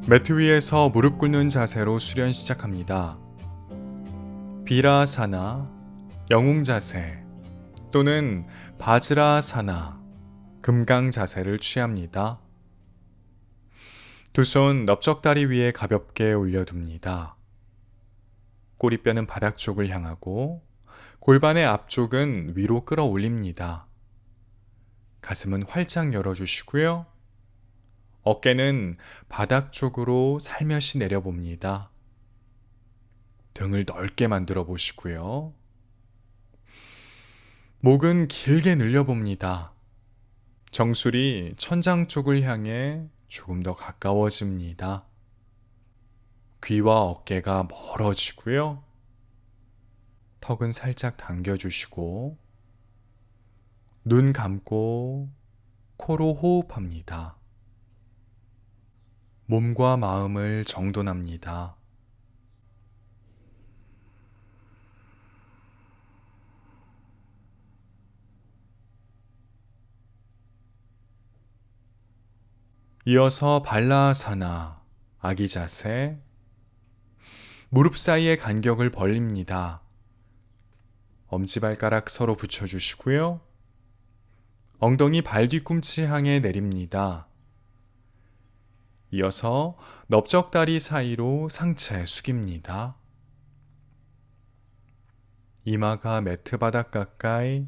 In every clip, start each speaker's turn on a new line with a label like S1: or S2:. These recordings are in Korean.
S1: 매트 위에서 무릎 꿇는 자세로 수련 시작합니다. 비라사나, 영웅 자세 또는 바즈라사나, 금강 자세를 취합니다. 두 손 넓적다리 위에 가볍게 올려둡니다. 꼬리뼈는 바닥 쪽을 향하고 골반의 앞쪽은 위로 끌어올립니다. 가슴은 활짝 열어주시고요. 어깨는 바닥 쪽으로 살며시 내려봅니다. 등을 넓게 만들어 보시고요. 목은 길게 늘려봅니다. 정수리 천장 쪽을 향해 조금 더 가까워집니다. 귀와 어깨가 멀어지고요. 턱은 살짝 당겨주시고 눈 감고 코로 호흡합니다. 몸과 마음을 정돈합니다. 이어서 발라사나, 아기 자세. 무릎 사이의 간격을 벌립니다. 엄지발가락 서로 붙여주시고요. 엉덩이 발 뒤꿈치 향해 내립니다. 이어서 넓적다리 사이로 상체 숙입니다. 이마가 매트 바닥 가까이.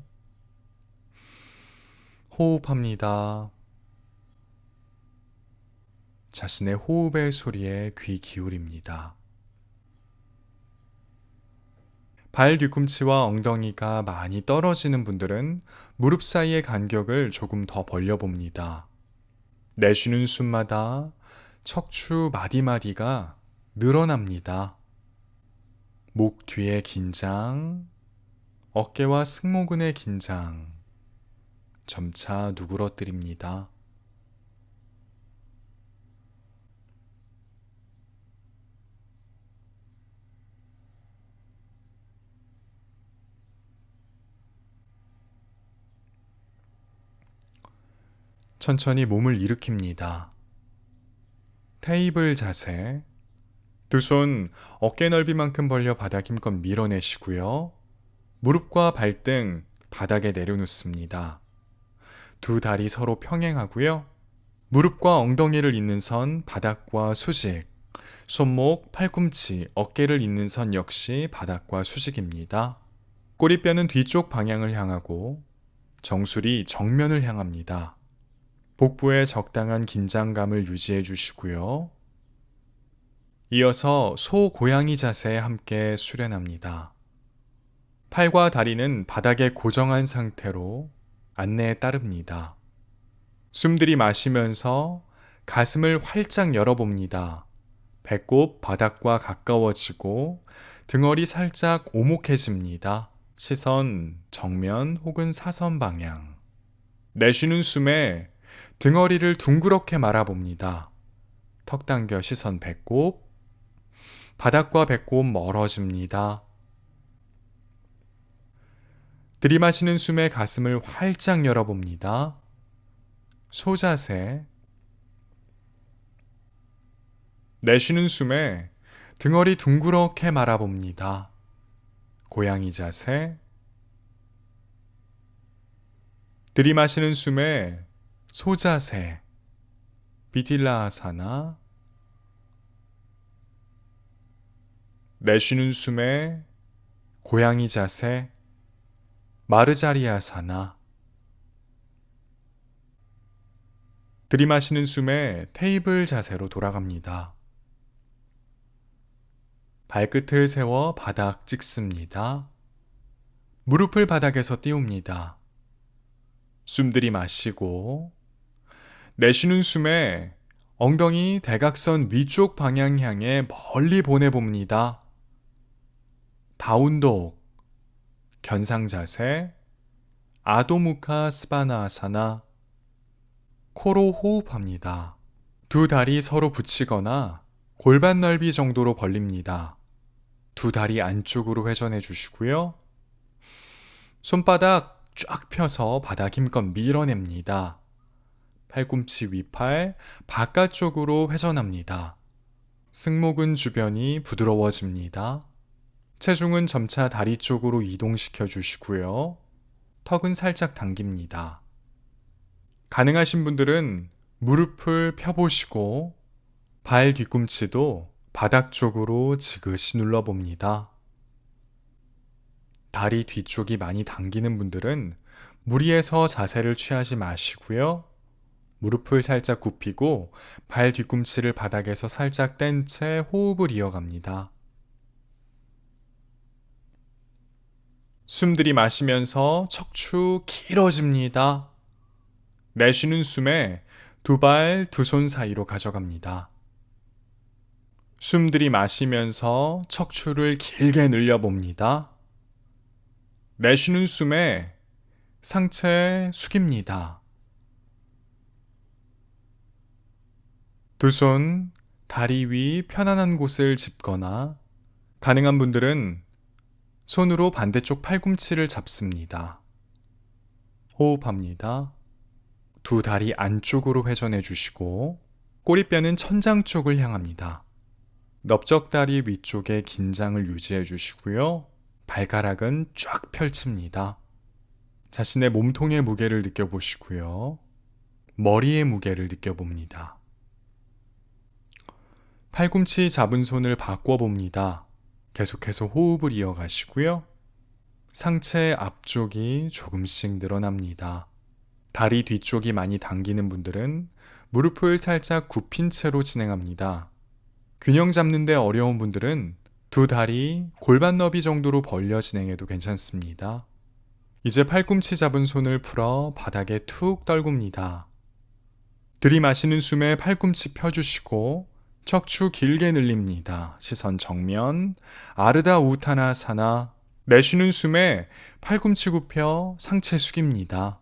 S1: 호흡합니다. 자신의 호흡의 소리에 귀 기울입니다. 발 뒤꿈치와 엉덩이가 많이 떨어지는 분들은 무릎 사이의 간격을 조금 더 벌려봅니다. 내쉬는 숨마다 척추 마디마디가 늘어납니다. 목 뒤의 긴장, 어깨와 승모근의 긴장, 점차 누그러뜨립니다. 천천히 몸을 일으킵니다. 테이블 자세. 두 손 어깨 넓이만큼 벌려 바닥 힘껏 밀어내시고요. 무릎과 발등 바닥에 내려놓습니다. 두 다리 서로 평행하고요. 무릎과 엉덩이를 잇는 선 바닥과 수직, 손목, 팔꿈치, 어깨를 잇는 선 역시 바닥과 수직입니다. 꼬리뼈는 뒤쪽 방향을 향하고 정수리 정면을 향합니다. 복부에 적당한 긴장감을 유지해 주시고요. 이어서 소고양이 자세에 함께 수련합니다. 팔과 다리는 바닥에 고정한 상태로 안내에 따릅니다. 숨 들이마시면서 가슴을 활짝 열어봅니다. 배꼽 바닥과 가까워지고 등허리 살짝 오목해집니다. 시선 정면 혹은 사선 방향. 내쉬는 숨에 등허리를 둥그렇게 말아봅니다. 턱 당겨 시선 배꼽. 바닥과 배꼽 멀어집니다. 들이마시는 숨에 가슴을 활짝 열어봅니다. 소자세. 내쉬는 숨에 등허리 둥그렇게 말아봅니다. 고양이 자세. 들이마시는 숨에 소자세. 비틸라아사나. 내쉬는 숨에 고양이 자세. 마르자리아사나. 들이마시는 숨에 테이블 자세로 돌아갑니다. 발끝을 세워 바닥 찍습니다. 무릎을 바닥에서 띄웁니다. 숨 들이마시고 내쉬는 숨에 엉덩이 대각선 위쪽 방향 향해 멀리 보내봅니다. 다운독, 견상 자세, 아도무카 스바나아사나. 코로 호흡합니다. 두 다리 서로 붙이거나 골반 넓이 정도로 벌립니다. 두 다리 안쪽으로 회전해 주시고요. 손바닥 쫙 펴서 바닥 힘껏 밀어냅니다. 팔꿈치 위팔 바깥쪽으로 회전합니다. 승모근 주변이 부드러워집니다. 체중은 점차 다리 쪽으로 이동시켜 주시고요. 턱은 살짝 당깁니다. 가능하신 분들은 무릎을 펴보시고 발 뒤꿈치도 바닥 쪽으로 지그시 눌러봅니다. 다리 뒤쪽이 많이 당기는 분들은 무리해서 자세를 취하지 마시고요. 무릎을 살짝 굽히고 발 뒤꿈치를 바닥에서 살짝 뗀 채 호흡을 이어갑니다. 숨 들이마시면서 척추 길어집니다. 내쉬는 숨에 두 발, 두 손 사이로 가져갑니다. 숨 들이마시면서 척추를 길게 늘려봅니다. 내쉬는 숨에 상체 숙입니다. 두 손, 다리 위 편안한 곳을 짚거나 가능한 분들은 손으로 반대쪽 팔꿈치를 잡습니다. 호흡합니다. 두 다리 안쪽으로 회전해 주시고 꼬리뼈는 천장 쪽을 향합니다. 넓적다리 위쪽에 긴장을 유지해 주시고요. 발가락은 쫙 펼칩니다. 자신의 몸통의 무게를 느껴보시고요. 머리의 무게를 느껴봅니다. 팔꿈치 잡은 손을 바꿔봅니다. 계속해서 호흡을 이어가시고요. 상체 앞쪽이 조금씩 늘어납니다. 다리 뒤쪽이 많이 당기는 분들은 무릎을 살짝 굽힌 채로 진행합니다. 균형 잡는데 어려운 분들은 두 다리 골반 너비 정도로 벌려 진행해도 괜찮습니다. 이제 팔꿈치 잡은 손을 풀어 바닥에 툭 떨굽니다. 들이마시는 숨에 팔꿈치 펴주시고 척추 길게 늘립니다. 시선 정면, 아르다 우타나사나. 내쉬는 숨에 팔꿈치 굽혀 상체 숙입니다.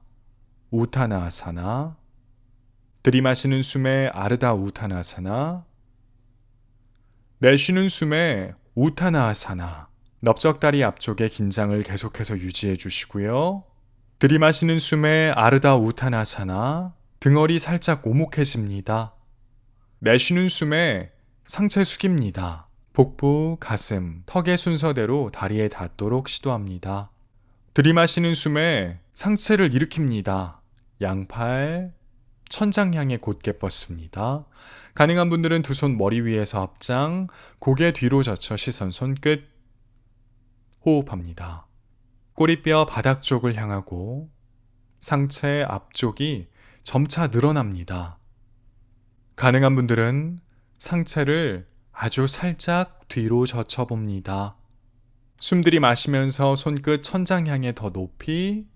S1: 우타나사나. 들이마시는 숨에 아르다 우타나사나. 내쉬는 숨에 우타나사나. 넓적다리 앞쪽의 긴장을 계속해서 유지해 주시고요. 들이마시는 숨에 아르다 우타나사나. 등허리 살짝 오목해집니다. 내쉬는 숨에 상체 숙입니다. 복부, 가슴, 턱의 순서대로 다리에 닿도록 시도합니다. 들이마시는 숨에 상체를 일으킵니다. 양팔, 천장 향해 곧게 뻗습니다. 가능한 분들은 두 손 머리 위에서 앞장, 고개 뒤로 젖혀 시선 손끝. 호흡합니다. 꼬리뼈 바닥 쪽을 향하고 상체 앞쪽이 점차 늘어납니다. 가능한 분들은 상체를 아주 살짝 뒤로 젖혀봅니다. 숨 들이마시면서 손끝 천장 향해 더 높이.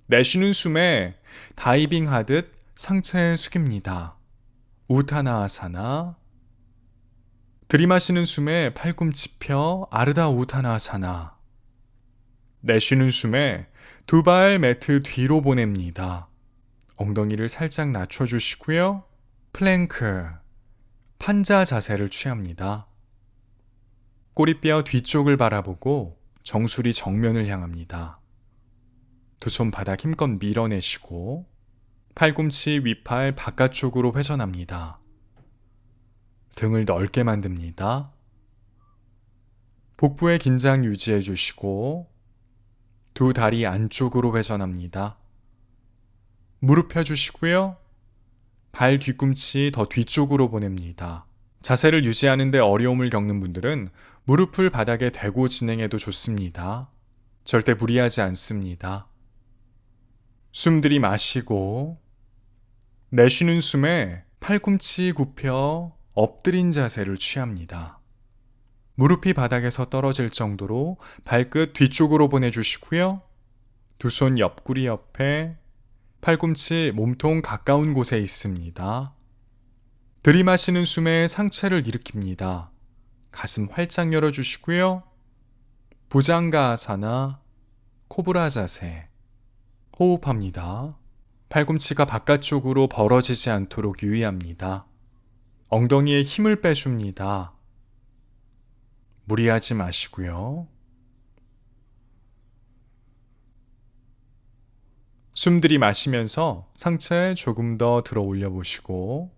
S1: 내쉬는 숨에 다이빙 하듯 상체 숙입니다. 우타나아사나. 들이마시는 숨에 팔꿈치 펴 아르다 우타나아사나. 내쉬는 숨에 두 발 매트 뒤로 보냅니다. 엉덩이를 살짝 낮춰주시고요. 플랭크, 판자 자세를 취합니다. 꼬리뼈 뒤쪽을 바라보고 정수리 정면을 향합니다. 두 손 바닥 힘껏 밀어내시고 팔꿈치 윗팔 바깥쪽으로 회전합니다. 등을 넓게 만듭니다. 복부의 긴장 유지해 주시고 두 다리 안쪽으로 회전합니다. 무릎 펴주시고요. 발 뒤꿈치 더 뒤쪽으로 보냅니다. 자세를 유지하는 데 어려움을 겪는 분들은 무릎을 바닥에 대고 진행해도 좋습니다. 절대 무리하지 않습니다. 숨 들이마시고 내쉬는 숨에 팔꿈치 굽혀 엎드린 자세를 취합니다. 무릎이 바닥에서 떨어질 정도로 발끝 뒤쪽으로 보내주시고요. 두 손 옆구리 옆에 팔꿈치 몸통 가까운 곳에 있습니다. 들이마시는 숨에 상체를 일으킵니다. 가슴 활짝 열어주시고요. 부장가아사나, 코브라 자세. 호흡합니다. 팔꿈치가 바깥쪽으로 벌어지지 않도록 유의합니다. 엉덩이에 힘을 빼줍니다. 무리하지 마시고요. 숨 들이마시면서 상체 조금 더 들어 올려 보시고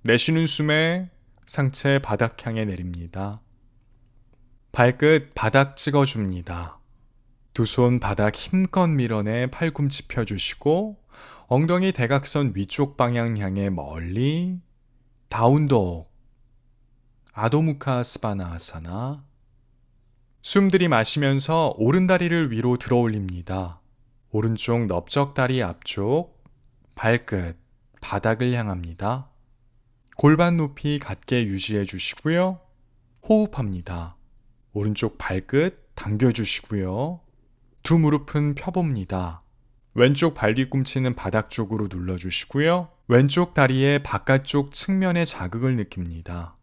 S1: 내쉬는 숨에 상체 바닥 향해 내립니다. 발끝 바닥 찍어줍니다. 두 손 바닥 힘껏 밀어내 팔꿈치 펴주시고 엉덩이 대각선 위쪽 방향 향해 멀리 다운독 아도무카 스바나아사나. 숨 들이마시면서 오른다리를 위로 들어 올립니다. 오른쪽 넓적다리 앞쪽 발끝 바닥을 향합니다. 골반 높이 같게 유지해 주시고요. 호흡합니다. 오른쪽 발끝 당겨 주시고요. 두 무릎은 펴봅니다. 왼쪽 발 뒤꿈치는 바닥 쪽으로 눌러주시고요. 왼쪽 다리의 바깥쪽 측면에 자극을 느낍니다.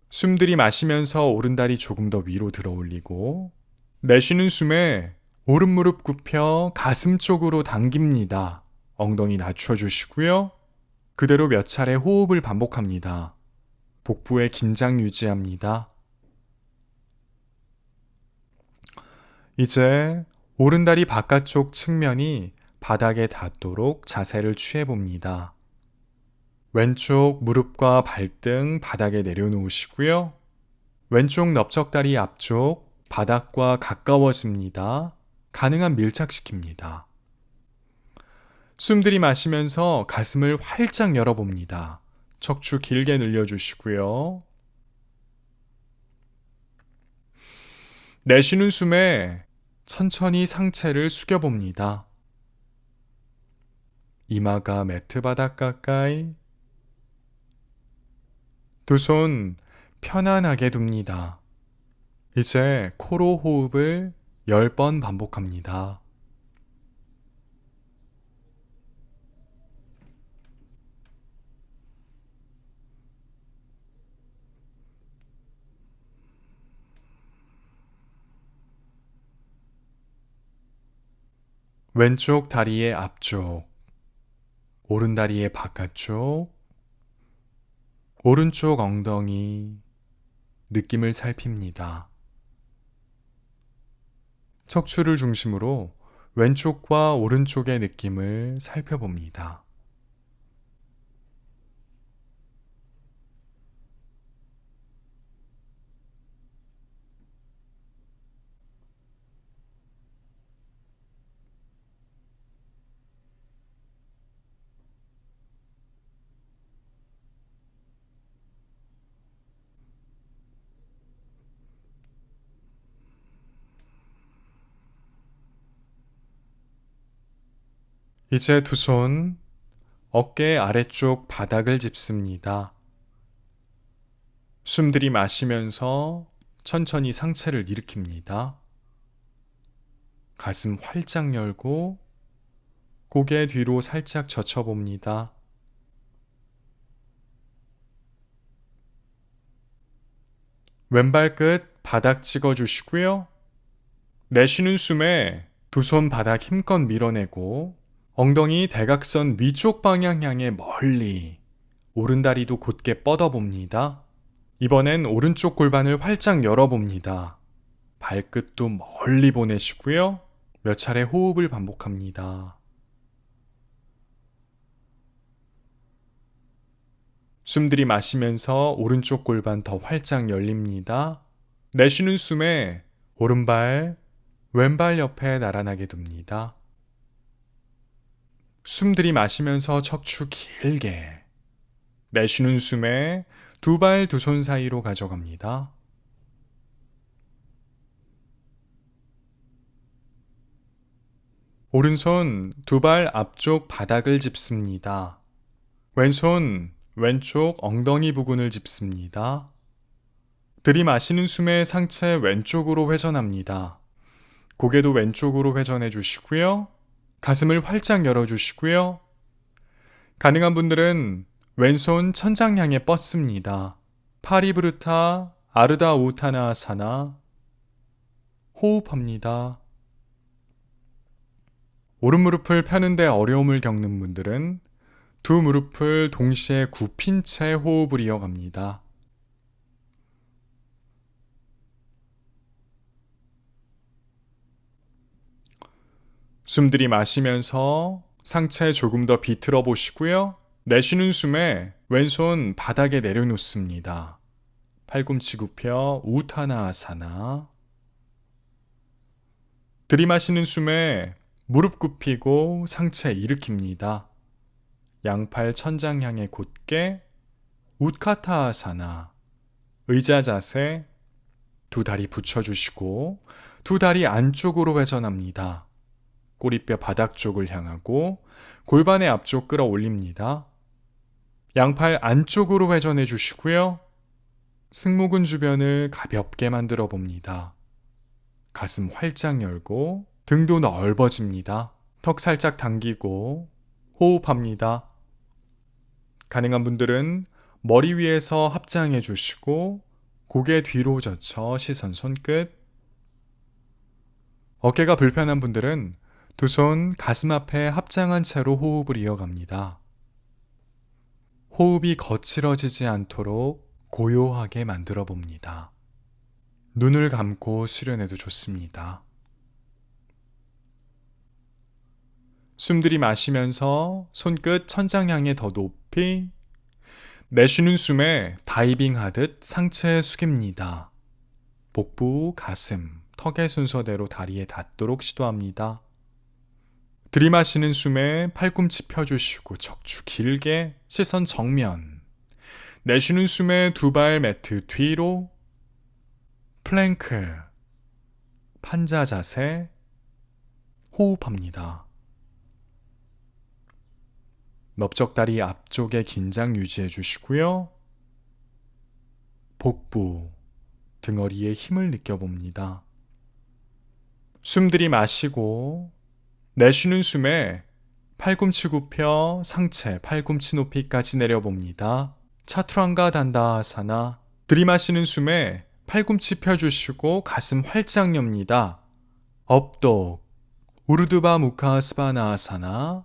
S1: 숨 들이마시면서 오른다리 조금 더 위로 들어 올리고 내쉬는 숨에 오른 무릎 굽혀 가슴 쪽으로 당깁니다. 엉덩이 낮춰주시고요. 그대로 몇 차례 호흡을 반복합니다. 복부의 긴장 유지합니다. 이제 오른다리 바깥쪽 측면이 바닥에 닿도록 자세를 취해봅니다. 왼쪽 무릎과 발등 바닥에 내려놓으시고요. 왼쪽 넓적다리 앞쪽 바닥과 가까워집니다. 가능한 밀착시킵니다. 숨 들이마시면서 가슴을 활짝 열어봅니다. 척추 길게 늘려주시고요. 내쉬는 숨에 천천히 상체를 숙여봅니다. 이마가 매트 바닥 가까이. 두 손 편안하게 둡니다. 이제 코로 호흡을 10번 반복합니다. 왼쪽 다리의 앞쪽, 오른 다리의 바깥쪽, 오른쪽 엉덩이, 느낌을 살핍니다. 척추를 중심으로 왼쪽과 오른쪽의 느낌을 살펴봅니다. 이제 두 손 어깨 아래쪽 바닥을 짚습니다. 숨 들이마시면서 천천히 상체를 일으킵니다. 가슴 활짝 열고 고개 뒤로 살짝 젖혀봅니다. 왼발 끝 바닥 찍어주시고요. 내쉬는 숨에 두 손 바닥 힘껏 밀어내고 엉덩이 대각선 위쪽 방향 향해 멀리 오른다리도 곧게 뻗어봅니다. 이번엔 오른쪽 골반을 활짝 열어봅니다. 발끝도 멀리 보내시고요. 몇 차례 호흡을 반복합니다. 숨 들이마시면서 오른쪽 골반 더 활짝 열립니다. 내쉬는 숨에 오른발, 왼발 옆에 나란하게 둡니다. 숨 들이마시면서 척추 길게, 내쉬는 숨에 두 발 두 손 사이로 가져갑니다. 오른손 두 발 앞쪽 바닥을 짚습니다. 왼손 왼쪽 엉덩이 부근을 짚습니다. 들이마시는 숨에 상체 왼쪽으로 회전합니다. 고개도 왼쪽으로 회전해 주시고요. 가슴을 활짝 열어주시고요. 가능한 분들은 왼손 천장 향해 뻗습니다. 파리브루타 아르다 우타나아사나. 호흡합니다. 오른 무릎을 펴는데 어려움을 겪는 분들은 두 무릎을 동시에 굽힌 채 호흡을 이어갑니다. 숨 들이마시면서 상체 조금 더 비틀어 보시고요. 내쉬는 숨에 왼손 바닥에 내려놓습니다. 팔꿈치 굽혀 우타나아사나. 들이마시는 숨에 무릎 굽히고 상체 일으킵니다. 양팔 천장 향해 곧게 우카타아사나. 의자 자세. 두 다리 붙여주시고 두 다리 안쪽으로 회전합니다. 꼬리뼈 바닥 쪽을 향하고 골반의 앞쪽 끌어올립니다. 양팔 안쪽으로 회전해 주시고요. 승모근 주변을 가볍게 만들어 봅니다. 가슴 활짝 열고 등도 넓어집니다. 턱 살짝 당기고 호흡합니다. 가능한 분들은 머리 위에서 합장해 주시고 고개 뒤로 젖혀 시선 손끝. 어깨가 불편한 분들은 두 손 가슴 앞에 합장한 채로 호흡을 이어갑니다. 호흡이 거칠어지지 않도록 고요하게 만들어 봅니다. 눈을 감고 수련해도 좋습니다. 숨 들이마시면서 손끝 천장 향해 더 높이, 내쉬는 숨에 다이빙 하듯 상체 숙입니다. 복부, 가슴, 턱의 순서대로 다리에 닿도록 시도합니다. 들이마시는 숨에 팔꿈치 펴주시고 척추 길게, 시선 정면. 내쉬는 숨에 두 발 매트 뒤로, 플랭크, 판자 자세, 호흡합니다. 넓적다리 앞쪽에 긴장 유지해 주시고요. 복부, 등허리에 힘을 느껴봅니다. 숨 들이마시고 내쉬는 숨에 팔꿈치 굽혀 상체, 팔꿈치 높이까지 내려봅니다. 차투랑가 단다아사나. 들이마시는 숨에 팔꿈치 펴주시고 가슴 활짝 엽니다. 업독, 우르드바 무카 스바나아사나.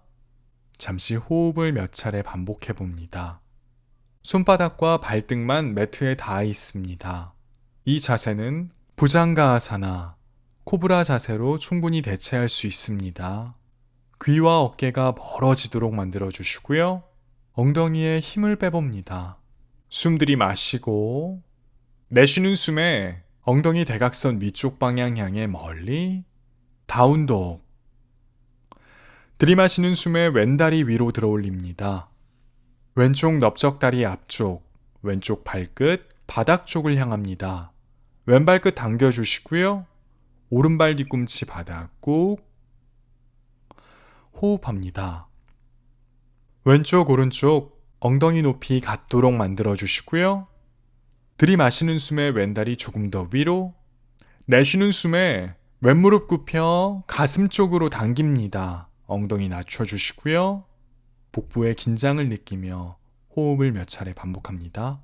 S1: 잠시 호흡을 몇 차례 반복해 봅니다. 손바닥과 발등만 매트에 닿아 있습니다. 이 자세는 부장가아사나, 코브라 자세로 충분히 대체할 수 있습니다. 귀와 어깨가 멀어지도록 만들어 주시고요. 엉덩이에 힘을 빼봅니다. 숨 들이마시고 내쉬는 숨에 엉덩이 대각선 위쪽 방향 향해 멀리 다운독. 들이마시는 숨에 왼다리 위로 들어올립니다. 왼쪽 넓적다리 앞쪽, 왼쪽 발끝 바닥 쪽을 향합니다. 왼발끝 당겨주시고요. 오른발 뒤꿈치 바닥 꾹. 호흡합니다. 왼쪽 오른쪽 엉덩이 높이 같도록 만들어 주시고요. 들이마시는 숨에 왼다리 조금 더 위로, 내쉬는 숨에 왼무릎 굽혀 가슴 쪽으로 당깁니다. 엉덩이 낮춰주시고요. 복부의 긴장을 느끼며 호흡을 몇 차례 반복합니다.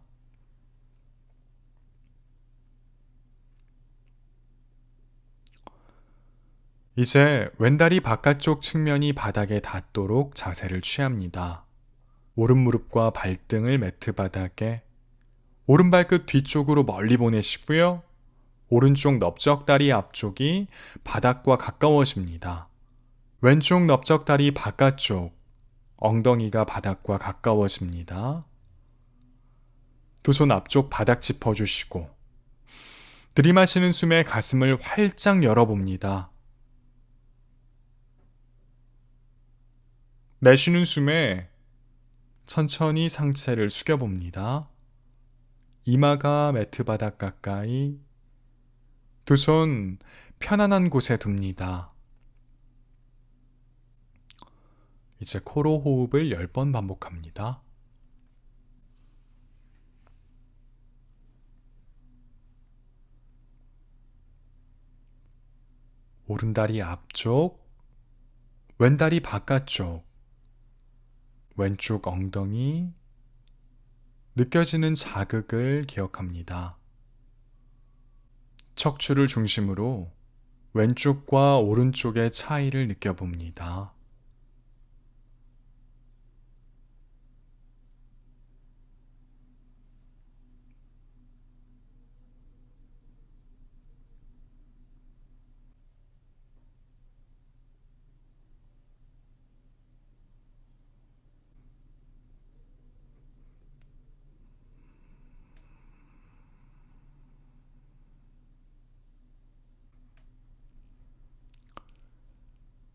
S1: 이제 왼다리 바깥쪽 측면이 바닥에 닿도록 자세를 취합니다. 오른무릎과 발등을 매트 바닥에, 오른발끝 뒤쪽으로 멀리 보내시고요. 오른쪽 넓적다리 앞쪽이 바닥과 가까워집니다. 왼쪽 넓적다리 바깥쪽, 엉덩이가 바닥과 가까워집니다. 두 손 앞쪽 바닥 짚어주시고 들이마시는 숨에 가슴을 활짝 열어봅니다. 내쉬는 숨에 천천히 상체를 숙여봅니다. 이마가 매트 바닥 가까이, 두 손 편안한 곳에 둡니다. 이제 코로 호흡을 10번 반복합니다. 오른다리 앞쪽, 왼다리 바깥쪽, 왼쪽 엉덩이, 느껴지는 자극을 기억합니다. 척추를 중심으로 왼쪽과 오른쪽의 차이를 느껴봅니다.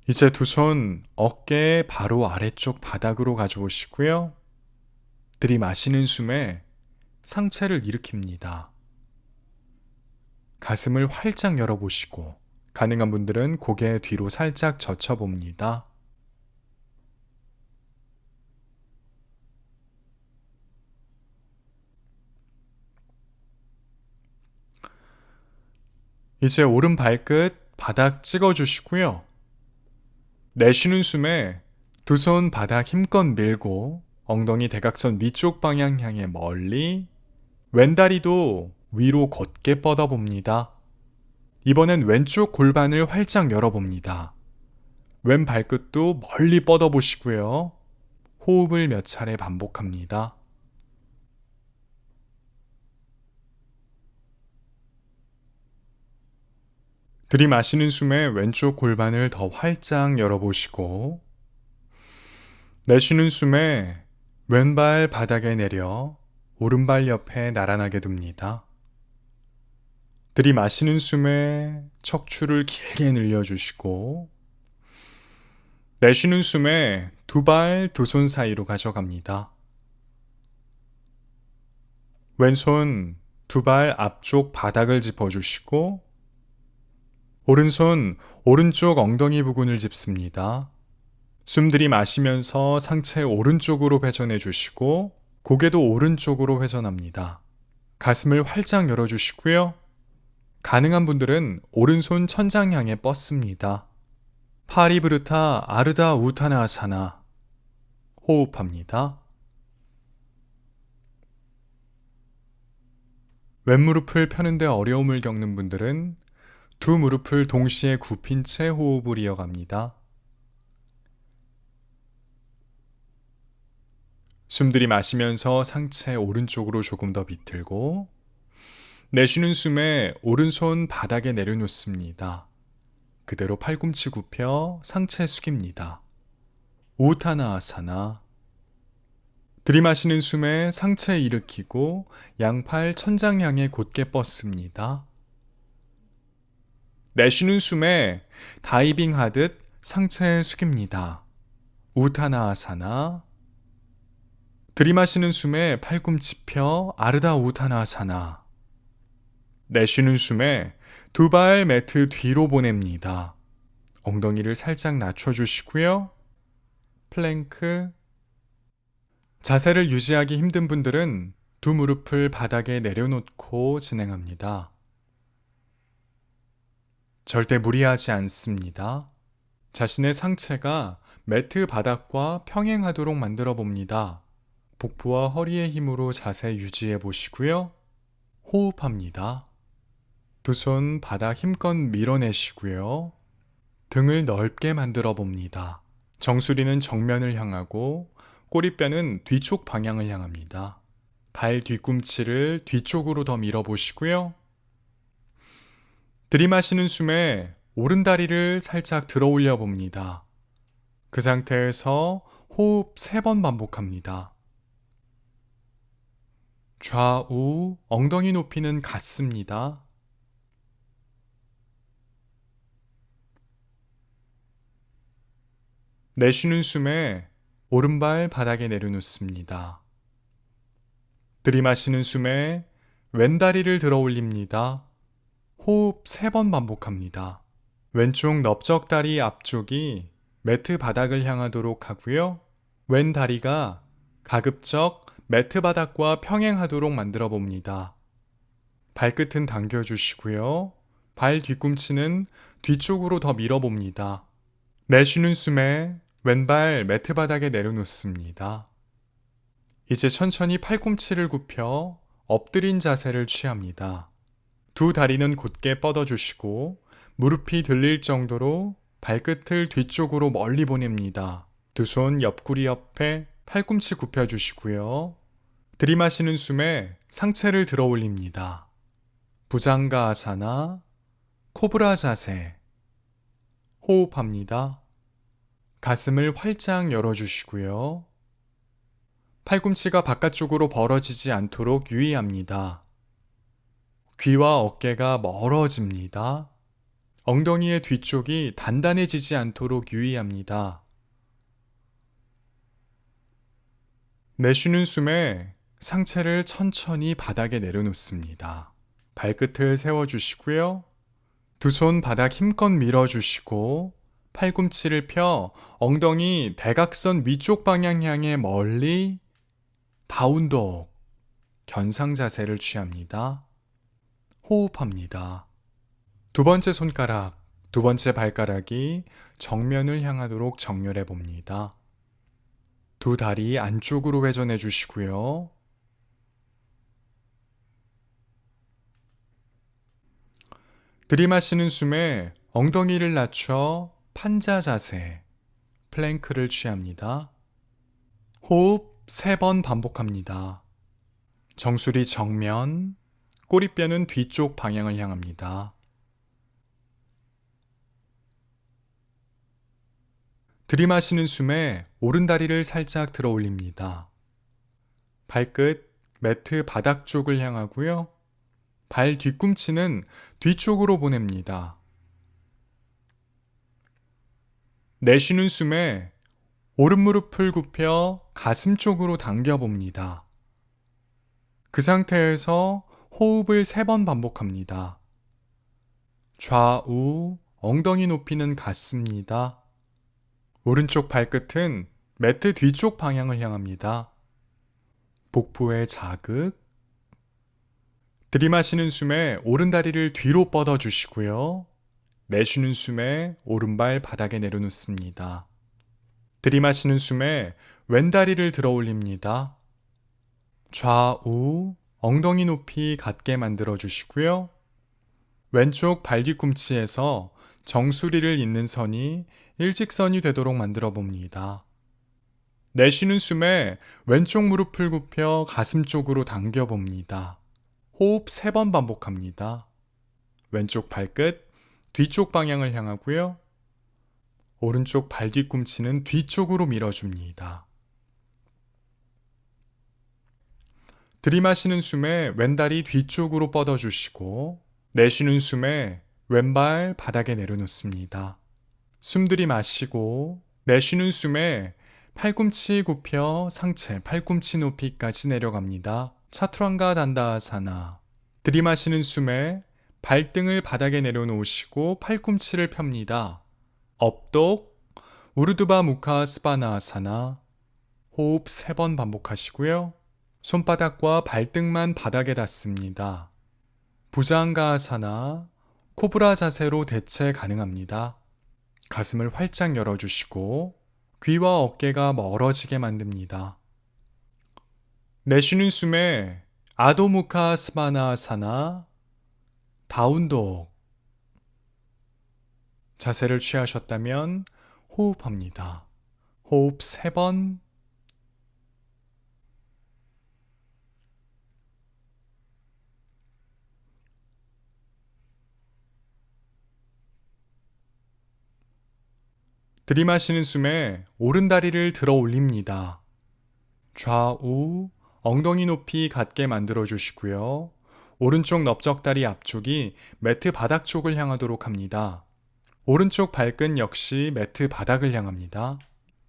S1: 이제 두 손 어깨 바로 아래쪽 바닥으로 가져오시고요. 들이마시는 숨에 상체를 일으킵니다. 가슴을 활짝 열어보시고 가능한 분들은 고개 뒤로 살짝 젖혀봅니다. 이제 오른 발끝 바닥 찍어주시고요. 내쉬는 숨에 두 손 바닥 힘껏 밀고 엉덩이 대각선 위쪽 방향 향해 멀리, 왼다리도 위로 곧게 뻗어봅니다. 이번엔 왼쪽 골반을 활짝 열어봅니다. 왼 발끝도 멀리 뻗어보시고요. 호흡을 몇 차례 반복합니다. 들이마시는 숨에 왼쪽 골반을 더 활짝 열어보시고, 내쉬는 숨에 왼발 바닥에 내려 오른발 옆에 나란하게 둡니다. 들이마시는 숨에 척추를 길게 늘려주시고, 내쉬는 숨에 두 발 두 손 사이로 가져갑니다. 왼손 두 발 앞쪽 바닥을 짚어주시고, 오른손 오른쪽 엉덩이 부근을 짚습니다. 숨 들이마시면서 상체 오른쪽으로 회전해 주시고 고개도 오른쪽으로 회전합니다. 가슴을 활짝 열어주시고요. 가능한 분들은 오른손 천장 향해 뻗습니다. 파리브루타 아르다 우타나아사나 호흡합니다. 왼무릎을 펴는데 어려움을 겪는 분들은 두 무릎을 동시에 굽힌 채 호흡을 이어갑니다. 숨 들이마시면서 상체 오른쪽으로 조금 더 비틀고, 내쉬는 숨에 오른손 바닥에 내려놓습니다. 그대로 팔꿈치 굽혀 상체 숙입니다. 우타나아사나. 들이마시는 숨에 상체 일으키고 양팔 천장 향해 곧게 뻗습니다. 내쉬는 숨에 다이빙 하듯 상체 숙입니다. 우타나아사나. 들이마시는 숨에 팔꿈치 펴 아르다 우타나아사나. 내쉬는 숨에 두 발 매트 뒤로 보냅니다. 엉덩이를 살짝 낮춰주시고요. 플랭크. 자세를 유지하기 힘든 분들은 두 무릎을 바닥에 내려놓고 진행합니다. 절대 무리하지 않습니다. 자신의 상체가 매트 바닥과 평행하도록 만들어 봅니다. 복부와 허리의 힘으로 자세 유지해 보시고요. 호흡합니다. 두 손 바닥 힘껏 밀어내시고요. 등을 넓게 만들어 봅니다. 정수리는 정면을 향하고 꼬리뼈는 뒤쪽 방향을 향합니다. 발 뒤꿈치를 뒤쪽으로 더 밀어 보시고요. 들이마시는 숨에 오른다리를 살짝 들어 올려 봅니다. 그 상태에서 호흡 3번 반복합니다. 좌우 엉덩이 높이는 같습니다. 내쉬는 숨에 오른발 바닥에 내려놓습니다. 들이마시는 숨에 왼다리를 들어 올립니다. 호흡 3번 반복합니다. 왼쪽 넓적다리 앞쪽이 매트 바닥을 향하도록 하고요. 왼 다리가 가급적 매트 바닥과 평행하도록 만들어 봅니다. 발끝은 당겨주시고요. 발 뒤꿈치는 뒤쪽으로 더 밀어봅니다. 내쉬는 숨에 왼발 매트 바닥에 내려놓습니다. 이제 천천히 팔꿈치를 굽혀 엎드린 자세를 취합니다. 두 다리는 곧게 뻗어주시고 무릎이 들릴 정도로 발끝을 뒤쪽으로 멀리 보냅니다. 두 손 옆구리 옆에 팔꿈치 굽혀주시고요. 들이마시는 숨에 상체를 들어 올립니다. 부장가 아사나, 코브라 자세. 호흡합니다. 가슴을 활짝 열어주시고요. 팔꿈치가 바깥쪽으로 벌어지지 않도록 유의합니다. 귀와 어깨가 멀어집니다. 엉덩이의 뒤쪽이 단단해지지 않도록 유의합니다. 내쉬는 숨에 상체를 천천히 바닥에 내려놓습니다. 발끝을 세워주시고요. 두 손 바닥 힘껏 밀어주시고 팔꿈치를 펴 엉덩이 대각선 위쪽 방향 향해 멀리 다운독, 견상 자세를 취합니다. 호흡합니다. 두 번째 손가락, 두 번째 발가락이 정면을 향하도록 정렬해 봅니다. 두 다리 안쪽으로 회전해 주시고요. 들이마시는 숨에 엉덩이를 낮춰 판자 자세, 플랭크를 취합니다. 호흡 3번 반복합니다. 정수리 정면, 꼬리뼈는 뒤쪽 방향을 향합니다. 들이마시는 숨에 오른다리를 살짝 들어 올립니다. 발끝 매트 바닥 쪽을 향하고요. 발 뒤꿈치는 뒤쪽으로 보냅니다. 내쉬는 숨에 오른 무릎을 굽혀 가슴 쪽으로 당겨봅니다. 그 상태에서 호흡을 3번 반복합니다. 좌우 엉덩이 높이는 같습니다. 오른쪽 발끝은 매트 뒤쪽 방향을 향합니다. 복부에 자극. 들이마시는 숨에 오른다리를 뒤로 뻗어주시고요. 내쉬는 숨에 오른발 바닥에 내려놓습니다. 들이마시는 숨에 왼다리를 들어 올립니다. 좌우 엉덩이 높이 같게 만들어 주시고요. 왼쪽 발 뒤꿈치에서 정수리를 잇는 선이 일직선이 되도록 만들어 봅니다. 내쉬는 숨에 왼쪽 무릎을 굽혀 가슴 쪽으로 당겨 봅니다. 호흡 3번 반복합니다. 왼쪽 발끝 뒤쪽 방향을 향하고요. 오른쪽 발 뒤꿈치는 뒤쪽으로 밀어줍니다. 들이마시는 숨에 왼다리 뒤쪽으로 뻗어주시고 내쉬는 숨에 왼발 바닥에 내려놓습니다. 숨 들이마시고 내쉬는 숨에 팔꿈치 굽혀 상체 팔꿈치 높이까지 내려갑니다. 차투랑가 단다아사나. 들이마시는 숨에 발등을 바닥에 내려놓으시고 팔꿈치를 펴니다. 업독 우르두바 무카 스바나아사나. 호흡 3번 반복하시고요. 손바닥과 발등만 바닥에 닿습니다. 부장가아사나 코브라 자세로 대체 가능합니다. 가슴을 활짝 열어주시고 귀와 어깨가 멀어지게 만듭니다. 내쉬는 숨에 아도무카 스바나아사나 다운독. 자세를 취하셨다면 호흡합니다. 호흡 3번. 들이마시는 숨에 오른다리를 들어 올립니다. 좌우 엉덩이 높이 같게 만들어 주시고요. 오른쪽 넓적다리 앞쪽이 매트 바닥 쪽을 향하도록 합니다. 오른쪽 발끝 역시 매트 바닥을 향합니다.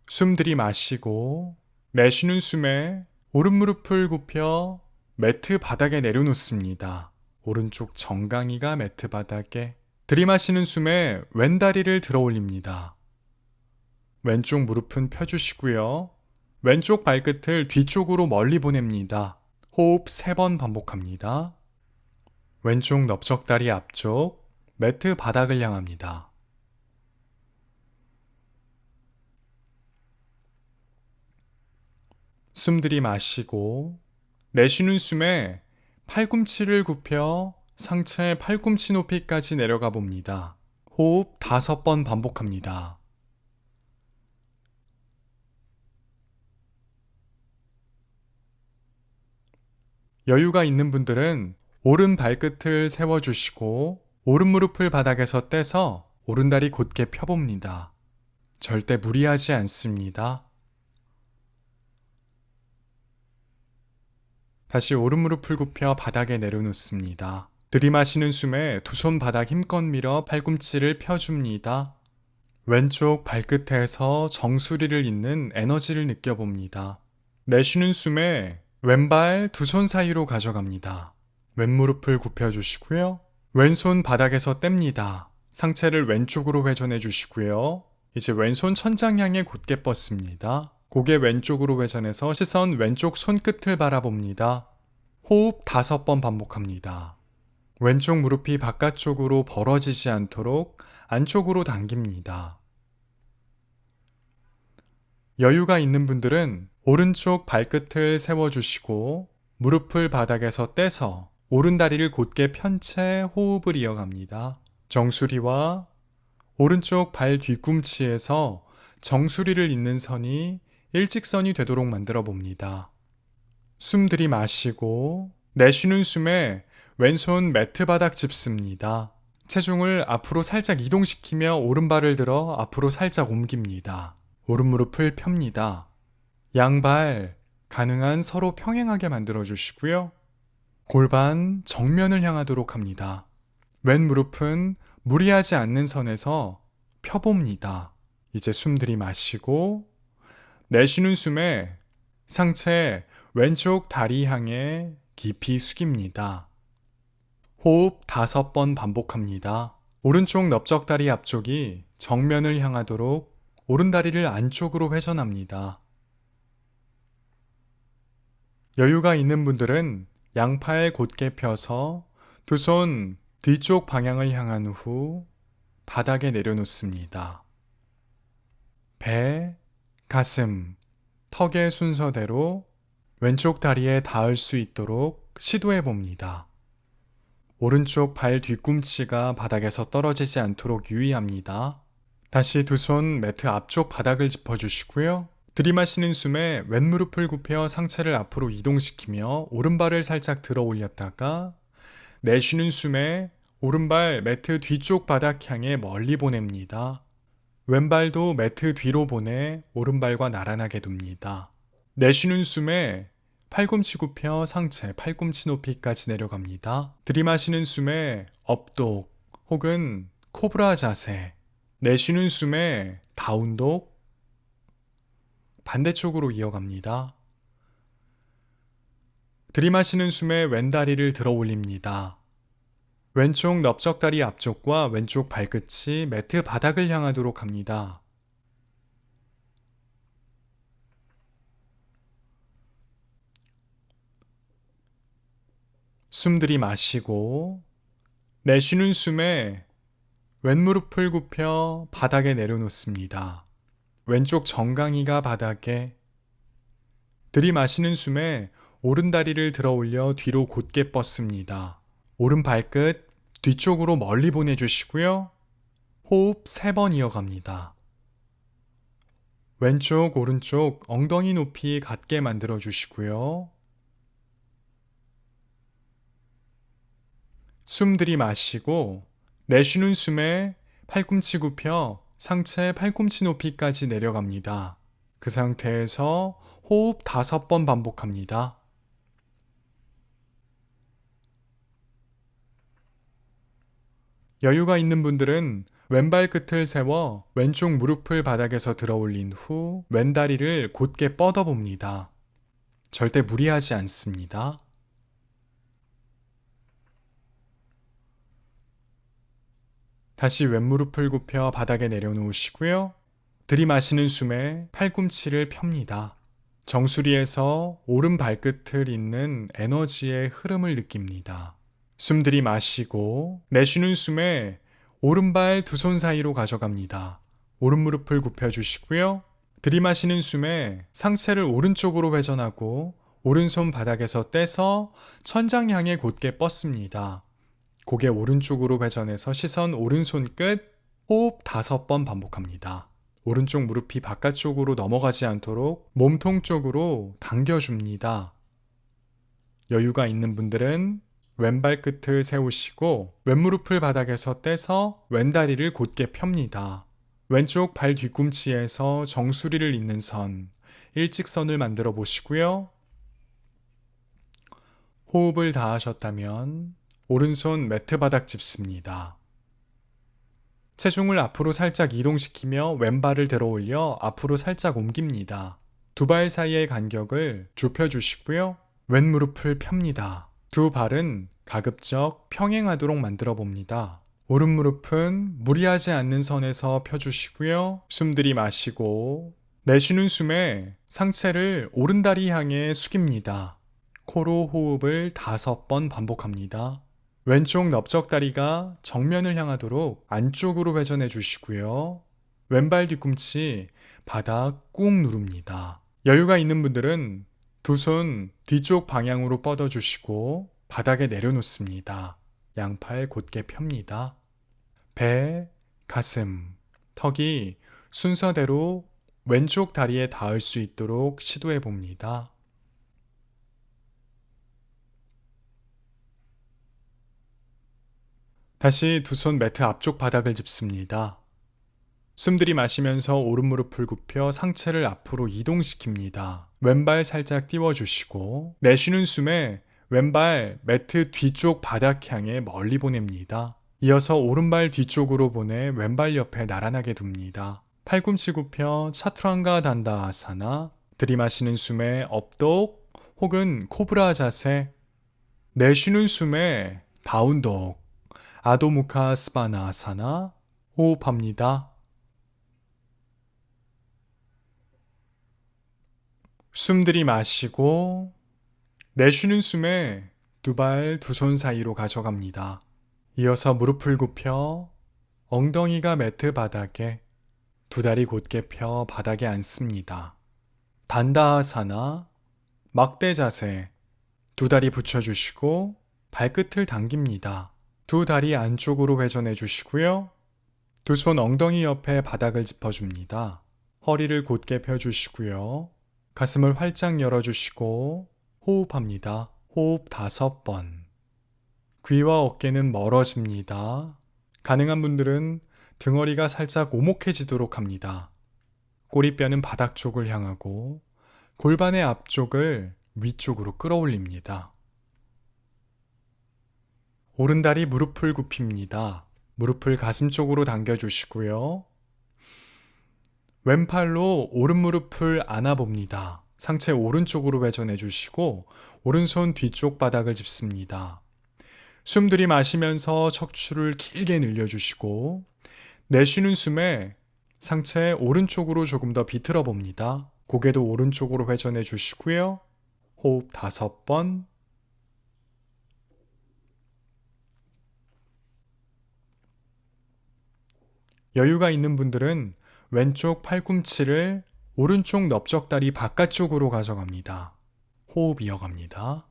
S1: 숨 들이마시고 내쉬는 숨에 오른 무릎을 굽혀 매트 바닥에 내려놓습니다. 오른쪽 정강이가 매트 바닥에. 들이마시는 숨에 왼다리를 들어 올립니다. 왼쪽 무릎은 펴주시고요. 왼쪽 발끝을 뒤쪽으로 멀리 보냅니다. 호흡 3번 반복합니다. 왼쪽 넓적다리 앞쪽 매트 바닥을 향합니다. 숨 들이마시고 내쉬는 숨에 팔꿈치를 굽혀 상체 팔꿈치 높이까지 내려가 봅니다. 호흡 5번 반복합니다. 여유가 있는 분들은 오른 발끝을 세워주시고 오른 무릎을 바닥에서 떼서 오른다리 곧게 펴봅니다. 절대 무리하지 않습니다. 다시 오른 무릎을 굽혀 바닥에 내려놓습니다. 들이마시는 숨에 두 손 바닥 힘껏 밀어 팔꿈치를 펴줍니다. 왼쪽 발끝에서 정수리를 잇는 에너지를 느껴봅니다. 내쉬는 숨에 왼발 두 손 사이로 가져갑니다. 왼무릎을 굽혀주시고요. 왼손 바닥에서 뗍니다. 상체를 왼쪽으로 회전해 주시고요. 이제 왼손 천장 향해 곧게 뻗습니다. 고개 왼쪽으로 회전해서 시선 왼쪽 손끝을 바라봅니다. 호흡 5번 반복합니다. 왼쪽 무릎이 바깥쪽으로 벌어지지 않도록 안쪽으로 당깁니다. 여유가 있는 분들은 오른쪽 발끝을 세워주시고 무릎을 바닥에서 떼서 오른다리를 곧게 편 채 호흡을 이어갑니다. 정수리와 오른쪽 발 뒤꿈치에서 정수리를 잇는 선이 일직선이 되도록 만들어 봅니다. 숨 들이마시고 내쉬는 숨에 왼손 매트 바닥 짚습니다. 체중을 앞으로 살짝 이동시키며 오른발을 들어 앞으로 살짝 옮깁니다. 오른무릎을 펴니다. 양발 가능한 서로 평행하게 만들어 주시고요. 골반 정면을 향하도록 합니다. 왼 무릎은 무리하지 않는 선에서 펴봅니다. 이제 숨 들이마시고 내쉬는 숨에 상체 왼쪽 다리 향해 깊이 숙입니다. 호흡 5번 반복합니다. 오른쪽 넓적다리 앞쪽이 정면을 향하도록 오른다리를 안쪽으로 회전합니다. 여유가 있는 분들은 양팔 곧게 펴서 두 손 뒤쪽 방향을 향한 후 바닥에 내려놓습니다. 배, 가슴, 턱의 순서대로 왼쪽 다리에 닿을 수 있도록 시도해 봅니다. 오른쪽 발 뒤꿈치가 바닥에서 떨어지지 않도록 유의합니다. 다시 두 손 매트 앞쪽 바닥을 짚어주시고요. 들이마시는 숨에 왼무릎을 굽혀 상체를 앞으로 이동시키며 오른발을 살짝 들어 올렸다가 내쉬는 숨에 오른발 매트 뒤쪽 바닥 향해 멀리 보냅니다. 왼발도 매트 뒤로 보내 오른발과 나란하게 둡니다. 내쉬는 숨에 팔꿈치 굽혀 상체 팔꿈치 높이까지 내려갑니다. 들이마시는 숨에 업독 혹은 코브라 자세, 내쉬는 숨에 다운독, 반대쪽으로 이어갑니다. 들이마시는 숨에 왼다리를 들어 올립니다. 왼쪽 넓적다리 앞쪽과 왼쪽 발끝이 매트 바닥을 향하도록 합니다. 숨 들이마시고 내쉬는 숨에 왼무릎을 굽혀 바닥에 내려놓습니다. 왼쪽 정강이가 바닥에, 들이마시는 숨에 오른다리를 들어 올려 뒤로 곧게 뻗습니다. 오른 발끝 뒤쪽으로 멀리 보내주시고요. 호흡 3번 이어갑니다. 왼쪽 오른쪽 엉덩이 높이 같게 만들어 주시고요. 숨 들이마시고 내쉬는 숨에 팔꿈치 굽혀 상체 팔꿈치 높이까지 내려갑니다. 그 상태에서 호흡 5번 반복합니다. 여유가 있는 분들은 왼발 끝을 세워 왼쪽 무릎을 바닥에서 들어 올린 후 왼다리를 곧게 뻗어 봅니다. 절대 무리하지 않습니다. 다시 왼무릎을 굽혀 바닥에 내려놓으시고요. 들이마시는 숨에 팔꿈치를 펴니다. 정수리에서 오른 발끝을 잇는 에너지의 흐름을 느낍니다. 숨 들이마시고 내쉬는 숨에 오른발 두 손 사이로 가져갑니다. 오른 무릎을 굽혀주시고요. 들이마시는 숨에 상체를 오른쪽으로 회전하고 오른손 바닥에서 떼서 천장 향해 곧게 뻗습니다. 고개 오른쪽으로 회전해서 시선 오른손 끝, 호흡 5번 반복합니다. 오른쪽 무릎이 바깥쪽으로 넘어가지 않도록 몸통 쪽으로 당겨줍니다. 여유가 있는 분들은 왼발 끝을 세우시고 왼무릎을 바닥에서 떼서 왼다리를 곧게 펴니다. 왼쪽 발 뒤꿈치에서 정수리를 잇는 선, 일직선을 만들어 보시고요. 호흡을 다 하셨다면 오른손 매트 바닥 짚습니다. 체중을 앞으로 살짝 이동시키며 왼발을 들어 올려 앞으로 살짝 옮깁니다. 두 발 사이의 간격을 좁혀주시고요. 왼 무릎을 펴니다. 두 발은 가급적 평행하도록 만들어 봅니다. 오른 무릎은 무리하지 않는 선에서 펴주시고요. 숨 들이마시고 내쉬는 숨에 상체를 오른다리 향해 숙입니다. 코로 호흡을 5번 반복합니다. 왼쪽 넓적다리가 정면을 향하도록 안쪽으로 회전해 주시고요. 왼발 뒤꿈치 바닥 꾹 누릅니다. 여유가 있는 분들은 두 손 뒤쪽 방향으로 뻗어주시고 바닥에 내려놓습니다. 양팔 곧게 펴니다. 배, 가슴, 턱이 순서대로 왼쪽 다리에 닿을 수 있도록 시도해 봅니다. 다시 두 손 매트 앞쪽 바닥을 짚습니다. 숨 들이마시면서 오른 무릎을 굽혀 상체를 앞으로 이동시킵니다. 왼발 살짝 띄워주시고 내쉬는 숨에 왼발 매트 뒤쪽 바닥 향해 멀리 보냅니다. 이어서 오른발 뒤쪽으로 보내 왼발 옆에 나란하게 둡니다. 팔꿈치 굽혀 차투랑가 단다아사나, 들이마시는 숨에 업독 혹은 코브라 자세, 내쉬는 숨에 다운독, 아도무카 스바나아사나 호흡합니다. 숨 들이마시고 내쉬는 숨에 두 발 두 손 사이로 가져갑니다. 이어서 무릎을 굽혀 엉덩이가 매트 바닥에 두 다리 곧게 펴 바닥에 앉습니다. 단다아사나 막대 자세, 두 다리 붙여주시고 발끝을 당깁니다. 두 다리 안쪽으로 회전해 주시고요. 두 손 엉덩이 옆에 바닥을 짚어줍니다. 허리를 곧게 펴주시고요. 가슴을 활짝 열어주시고 호흡합니다. 호흡 5번. 귀와 어깨는 멀어집니다. 가능한 분들은 등허리가 살짝 오목해지도록 합니다. 꼬리뼈는 바닥 쪽을 향하고 골반의 앞쪽을 위쪽으로 끌어올립니다. 오른다리 무릎을 굽힙니다. 무릎을 가슴 쪽으로 당겨주시고요. 왼팔로 오른 무릎을 안아봅니다. 상체 오른쪽으로 회전해 주시고 오른손 뒤쪽 바닥을 짚습니다. 숨 들이마시면서 척추를 길게 늘려주시고 내쉬는 숨에 상체 오른쪽으로 조금 더 비틀어 봅니다. 고개도 오른쪽으로 회전해 주시고요. 호흡 5번. 여유가 있는 분들은 왼쪽 팔꿈치를 오른쪽 넓적다리 바깥쪽으로 가져갑니다. 호흡 이어갑니다.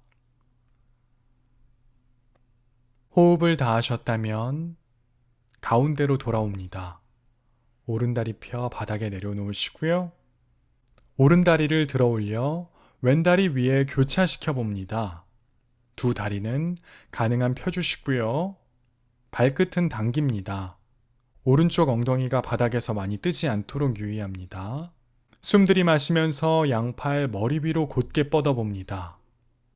S1: 호흡을 다 하셨다면 가운데로 돌아옵니다. 오른다리 펴 바닥에 내려놓으시고요. 오른다리를 들어 올려 왼다리 위에 교차시켜 봅니다. 두 다리는 가능한 펴주시고요. 발끝은 당깁니다. 오른쪽 엉덩이가 바닥에서 많이 뜨지 않도록 유의합니다. 숨 들이마시면서 양팔 머리 위로 곧게 뻗어봅니다.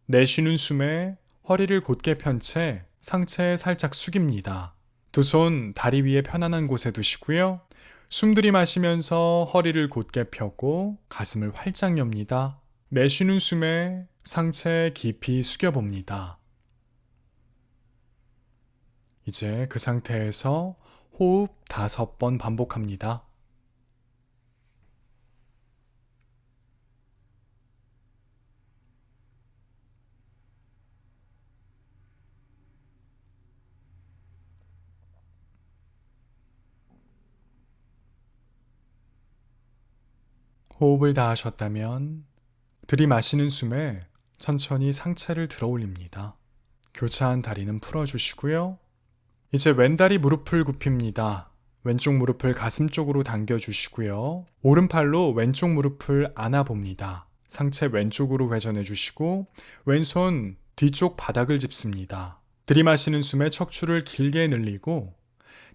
S1: 내쉬는 숨에 허리를 곧게 편 채 상체 살짝 숙입니다. 두 손 다리 위에 편안한 곳에 두시고요. 숨 들이마시면서 허리를 곧게 펴고 가슴을 활짝 엽니다. 내쉬는 숨에 상체 깊이 숙여봅니다. 이제 그 상태에서 호흡 5번 반복합니다. 호흡을 다 하셨다면 들이마시는 숨에 천천히 상체를 들어 올립니다. 교차한 다리는 풀어주시고요. 이제 왼다리 무릎을 굽힙니다. 왼쪽 무릎을 가슴 쪽으로 당겨주시고요. 오른팔로 왼쪽 무릎을 안아봅니다. 상체 왼쪽으로 회전해 주시고 왼손 뒤쪽 바닥을 짚습니다. 들이마시는 숨에 척추를 길게 늘리고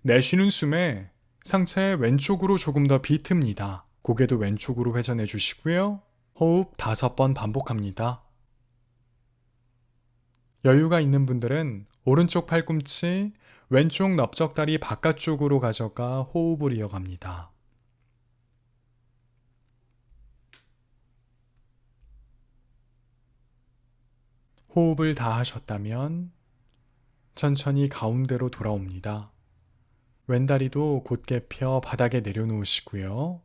S1: 내쉬는 숨에 상체 왼쪽으로 조금 더 비틉니다. 고개도 왼쪽으로 회전해 주시고요. 호흡 5번 반복합니다. 여유가 있는 분들은 오른쪽 팔꿈치, 왼쪽 넓적다리 바깥쪽으로 가져가 호흡을 이어갑니다. 호흡을 다 하셨다면 천천히 가운데로 돌아옵니다. 왼다리도 곧게 펴 바닥에 내려놓으시고요.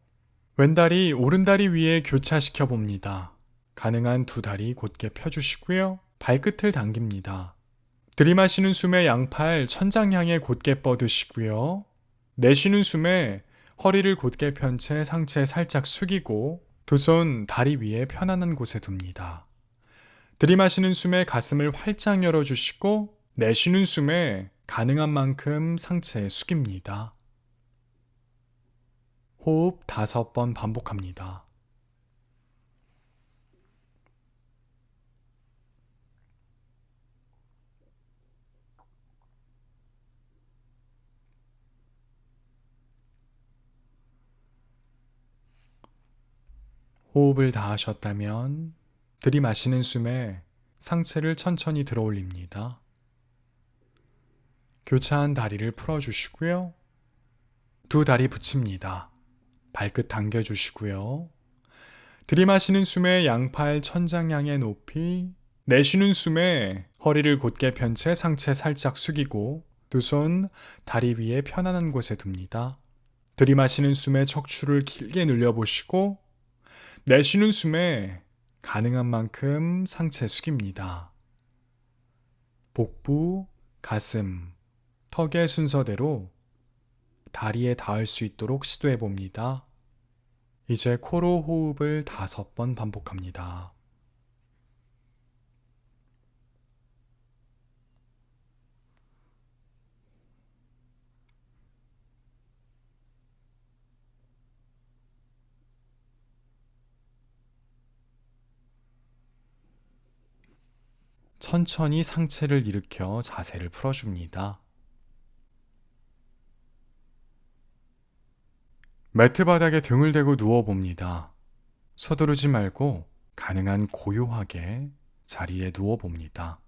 S1: 왼다리, 오른다리 위에 교차시켜 봅니다. 가능한 두 다리 곧게 펴주시고요. 발끝을 당깁니다. 들이마시는 숨에 양팔 천장 향해 곧게 뻗으시고요. 내쉬는 숨에 허리를 곧게 편 채 상체 살짝 숙이고 두 손 다리 위에 편안한 곳에 둡니다. 들이마시는 숨에 가슴을 활짝 열어주시고 내쉬는 숨에 가능한 만큼 상체 숙입니다. 호흡 5번 반복합니다. 호흡을 다 하셨다면 들이마시는 숨에 상체를 천천히 들어 올립니다. 교차한 다리를 풀어주시고요. 두 다리 붙입니다. 발끝 당겨주시고요. 들이마시는 숨에 양팔 천장 향해 높이, 내쉬는 숨에 허리를 곧게 편 채 상체 살짝 숙이고 두 손 다리 위에 편안한 곳에 둡니다. 들이마시는 숨에 척추를 길게 늘려보시고 내쉬는 숨에 가능한 만큼 상체 숙입니다. 복부, 가슴, 턱의 순서대로 다리에 닿을 수 있도록 시도해 봅니다. 이제 코로 호흡을 5번 반복합니다. 천천히 상체를 일으켜 자세를 풀어줍니다. 매트 바닥에 등을 대고 누워봅니다. 서두르지 말고 가능한 고요하게 자리에 누워봅니다.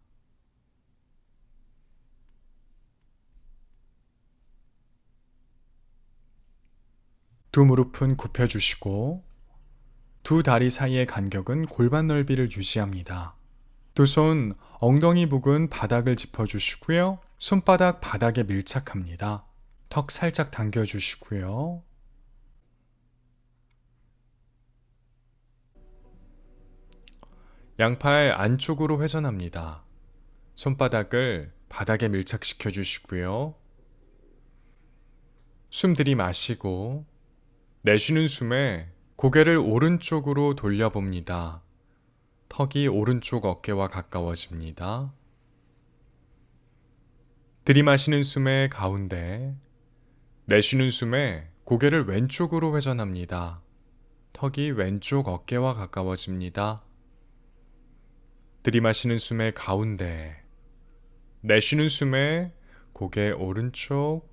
S1: 두 무릎은 굽혀주시고 두 다리 사이의 간격은 골반 넓이를 유지합니다. 두 손 엉덩이 부근 바닥을 짚어주시고요. 손바닥 바닥에 밀착합니다. 턱 살짝 당겨주시고요. 양팔 안쪽으로 회전합니다. 손바닥을 바닥에 밀착시켜 주시고요. 숨 들이마시고 내쉬는 숨에 고개를 오른쪽으로 돌려봅니다. 턱이 오른쪽 어깨와 가까워집니다. 들이마시는 숨에 가운데, 내쉬는 숨에 고개를 왼쪽으로 회전합니다. 턱이 왼쪽 어깨와 가까워집니다. 들이마시는 숨에 가운데, 내쉬는 숨에 고개 오른쪽,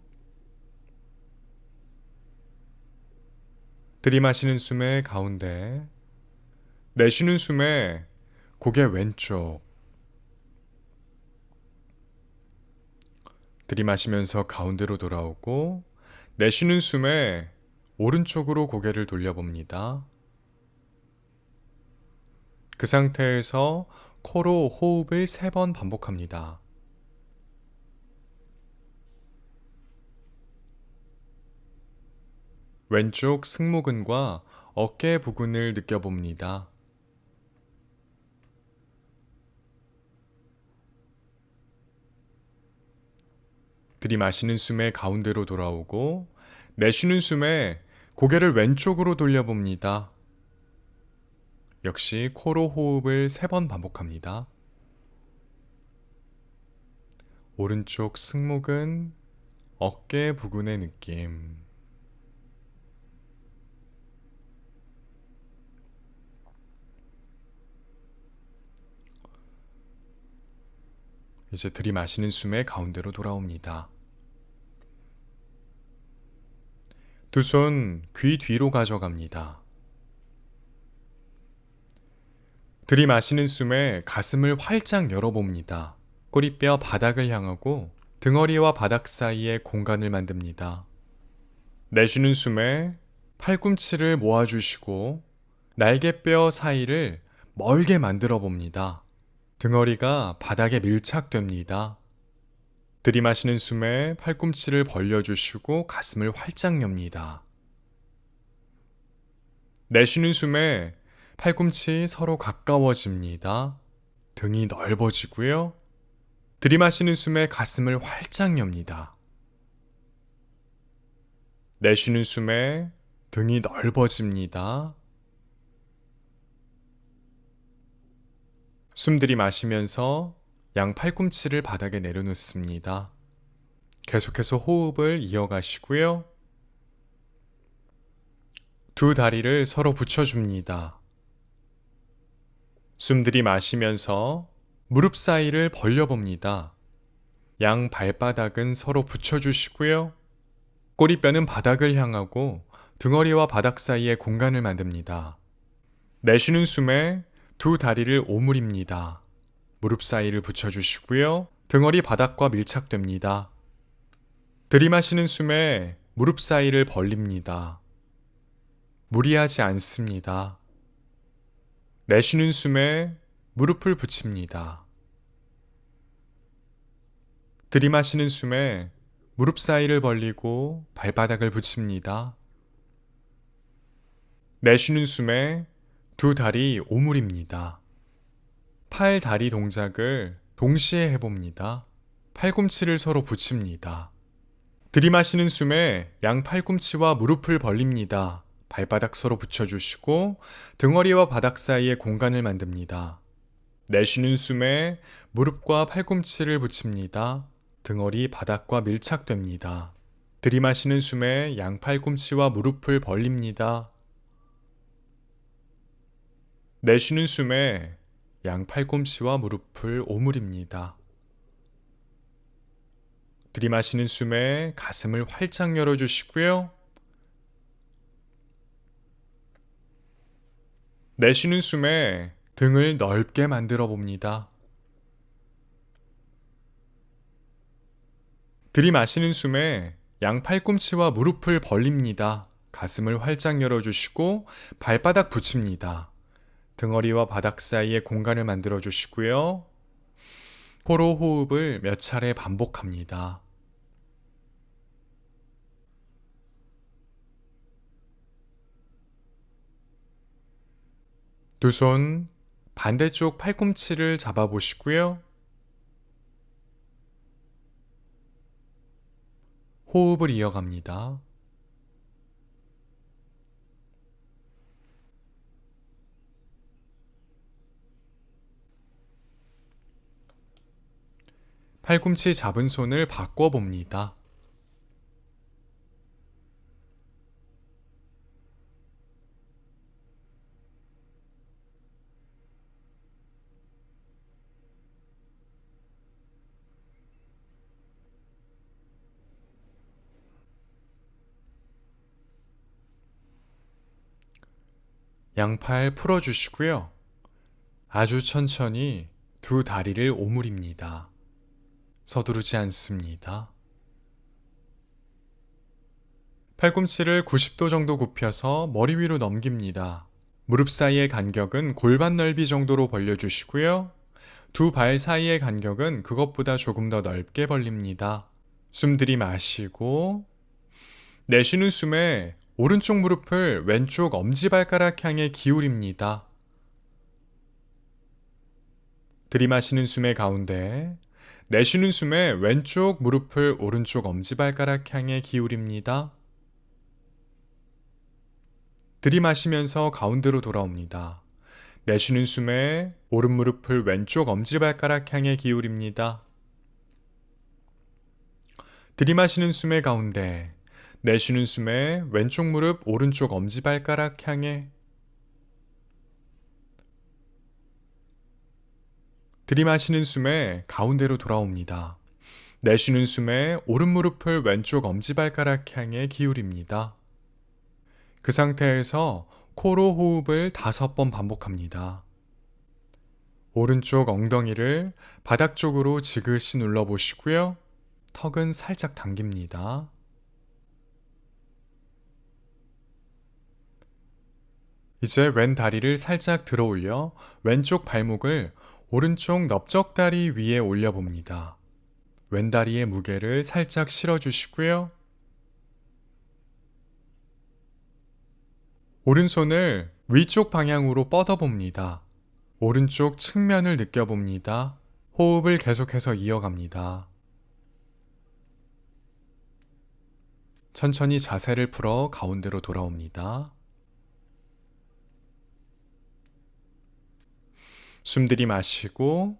S1: 들이마시는 숨에 가운데, 내쉬는 숨에 고개 왼쪽, 들이마시면서 가운데로 돌아오고 내쉬는 숨에 오른쪽으로 고개를 돌려봅니다. 그 상태에서 코로 호흡을 3번 반복합니다. 왼쪽 승모근과 어깨 부근을 느껴봅니다. 들이마시는 숨에 가운데로 돌아오고 내쉬는 숨에 고개를 왼쪽으로 돌려봅니다. 역시 코로 호흡을 3번 반복합니다. 오른쪽 승모근, 어깨 부근의 느낌. 이제 들이마시는 숨에 가운데로 돌아옵니다. 두 손 귀 뒤로 가져갑니다. 들이마시는 숨에 가슴을 활짝 열어봅니다. 꼬리뼈 바닥을 향하고 등허리와 바닥 사이에 공간을 만듭니다. 내쉬는 숨에 팔꿈치를 모아주시고 날개뼈 사이를 멀게 만들어 봅니다. 등허리가 바닥에 밀착됩니다. 들이마시는 숨에 팔꿈치를 벌려주시고 가슴을 활짝 엽니다. 내쉬는 숨에 팔꿈치 서로 가까워집니다. 등이 넓어지고요. 들이마시는 숨에 가슴을 활짝 엽니다. 내쉬는 숨에 등이 넓어집니다. 숨 들이마시면서 양 팔꿈치를 바닥에 내려놓습니다. 계속해서 호흡을 이어가시고요. 두 다리를 서로 붙여줍니다. 숨 들이마시면서 무릎 사이를 벌려봅니다. 양 발바닥은 서로 붙여주시고요. 꼬리뼈는 바닥을 향하고 등허리와 바닥 사이에 공간을 만듭니다. 내쉬는 숨에 두 다리를 오므립니다. 무릎 사이를 붙여주시고요. 등허리 바닥과 밀착됩니다. 들이마시는 숨에 무릎 사이를 벌립니다. 무리하지 않습니다. 내쉬는 숨에 무릎을 붙입니다. 들이마시는 숨에 무릎 사이를 벌리고 발바닥을 붙입니다. 내쉬는 숨에 두 다리 오므립니다. 팔, 다리 동작을 동시에 해봅니다. 팔꿈치를 서로 붙입니다. 들이마시는 숨에 양 팔꿈치와 무릎을 벌립니다. 발바닥 서로 붙여주시고 등허리와 바닥 사이에 공간을 만듭니다. 내쉬는 숨에 무릎과 팔꿈치를 붙입니다. 등허리 바닥과 밀착됩니다. 들이마시는 숨에 양 팔꿈치와 무릎을 벌립니다. 내쉬는 숨에 양 팔꿈치와 무릎을 오므립니다. 들이마시는 숨에 가슴을 활짝 열어주시고요. 내쉬는 숨에 등을 넓게 만들어 봅니다. 들이마시는 숨에 양 팔꿈치와 무릎을 벌립니다. 가슴을 활짝 열어주시고 발바닥 붙입니다. 등허리와 바닥 사이에 공간을 만들어 주시고요. 코로 호흡을 몇 차례 반복합니다. 두 손 반대쪽 팔꿈치를 잡아보시고요. 호흡을 이어갑니다. 팔꿈치 잡은 손을 바꿔봅니다. 양팔 풀어주시고요. 아주 천천히 두 다리를 오므립니다. 서두르지 않습니다. 팔꿈치를 90도 정도 굽혀서 머리 위로 넘깁니다. 무릎 사이의 간격은 골반 넓이 정도로 벌려주시고요. 두 발 사이의 간격은 그것보다 조금 더 넓게 벌립니다. 숨 들이마시고 내쉬는 숨에 오른쪽 무릎을 왼쪽 엄지발가락 향해 기울입니다. 들이마시는 숨의 가운데, 내쉬는 숨에 왼쪽 무릎을 오른쪽 엄지발가락 향해 기울입니다. 들이마시면서 가운데로 돌아옵니다. 내쉬는 숨에 오른 무릎을 왼쪽 엄지발가락 향해 기울입니다. 들이마시는 숨의 가운데, 내쉬는 숨에 왼쪽 무릎 오른쪽 엄지발가락 향해, 들이마시는 숨에 가운데로 돌아옵니다. 내쉬는 숨에 오른 무릎을 왼쪽 엄지발가락 향해 기울입니다. 그 상태에서 코로 호흡을 5번 반복합니다. 오른쪽 엉덩이를 바닥 쪽으로 지그시 눌러보시고요. 턱은 살짝 당깁니다. 이제 왼 다리를 살짝 들어 올려 왼쪽 발목을 오른쪽 넓적다리 위에 올려봅니다. 왼 다리의 무게를 살짝 실어주시고요. 오른손을 위쪽 방향으로 뻗어봅니다. 오른쪽 측면을 느껴봅니다. 호흡을 계속해서 이어갑니다. 천천히 자세를 풀어 가운데로 돌아옵니다. 숨 들이마시고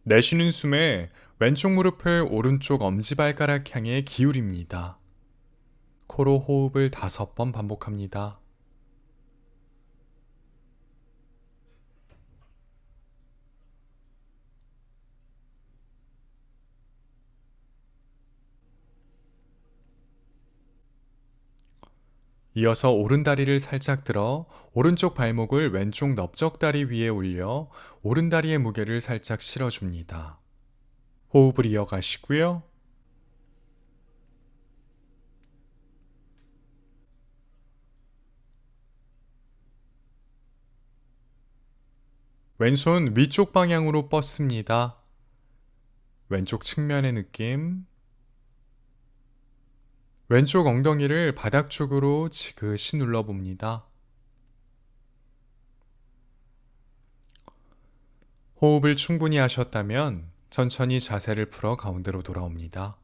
S1: 내쉬는 숨에 왼쪽 무릎을 오른쪽 엄지발가락 향해 기울입니다. 코로 호흡을 5번 반복합니다. 이어서 오른다리를 살짝 들어 오른쪽 발목을 왼쪽 넓적다리 위에 올려 오른다리의 무게를 살짝 실어줍니다. 호흡을 이어가시고요. 왼손 위쪽 방향으로 뻗습니다. 왼쪽 측면의 느낌. 왼쪽 엉덩이를 바닥 쪽으로 지그시 눌러봅니다. 호흡을 충분히 하셨다면 천천히 자세를 풀어 가운데로 돌아옵니다.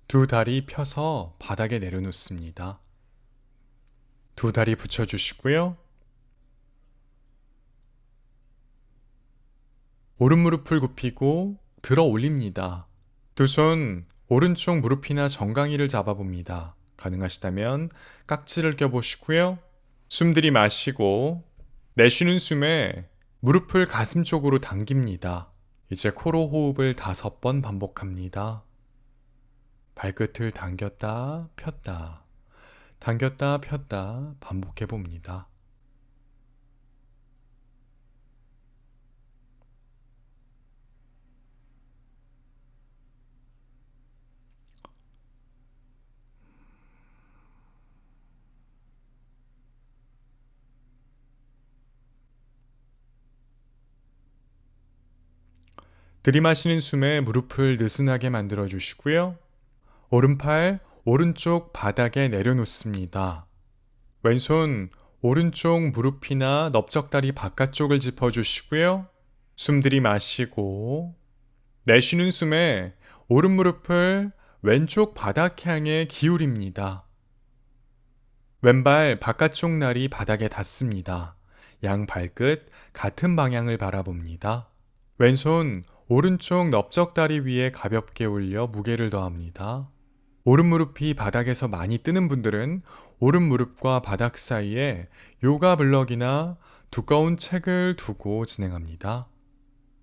S1: 두 다리 펴서 바닥에 내려놓습니다. 두 다리 붙여주시고요. 오른 무릎을 굽히고 들어 올립니다. 두 손 오른쪽 무릎이나 정강이를 잡아봅니다. 가능하시다면 깍지를 껴보시고요. 숨 들이마시고 내쉬는 숨에 무릎을 가슴 쪽으로 당깁니다. 이제 코로 호흡을 5번 반복합니다. 발끝을 당겼다 폈다 당겼다 폈다 반복해 봅니다. 들이마시는 숨에 무릎을 느슨하게 만들어 주시고요. 오른팔 오른쪽 바닥에 내려놓습니다. 왼손 오른쪽 무릎이나 넓적다리 바깥쪽을 짚어주시고요. 숨 들이마시고 내쉬는 숨에 오른 무릎을 왼쪽 바닥 향해 기울입니다. 왼발 바깥쪽 날이 바닥에 닿습니다. 양 발끝 같은 방향을 바라봅니다. 왼손 오른쪽 넓적다리 위에 가볍게 올려 무게를 더합니다. 오른 무릎이 바닥에서 많이 뜨는 분들은 오른 무릎과 바닥 사이에 요가 블럭이나 두꺼운 책을 두고 진행합니다.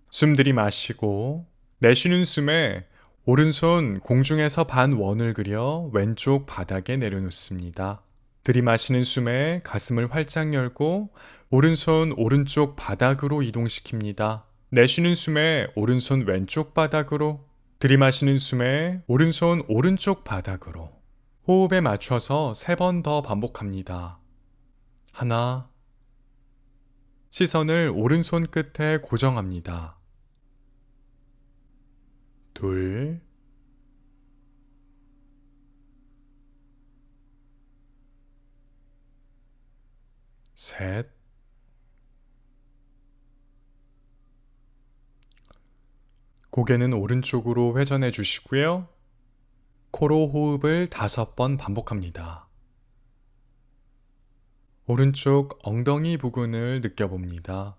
S1: 숨 들이마시고 내쉬는 숨에 오른손 공중에서 반원을 그려 왼쪽 바닥에 내려놓습니다. 들이마시는 숨에 가슴을 활짝 열고 오른손 오른쪽 바닥으로 이동시킵니다. 내쉬는 숨에 오른손 왼쪽 바닥으로, 들이마시는 숨에 오른손 오른쪽 바닥으로. 호흡에 맞춰서 3번 더 반복합니다. 하나, 시선을 오른손 끝에 고정합니다. 둘, 셋, 고개는 오른쪽으로 회전해 주시고요. 코로 호흡을 5번 반복합니다. 오른쪽 엉덩이 부근을 느껴봅니다.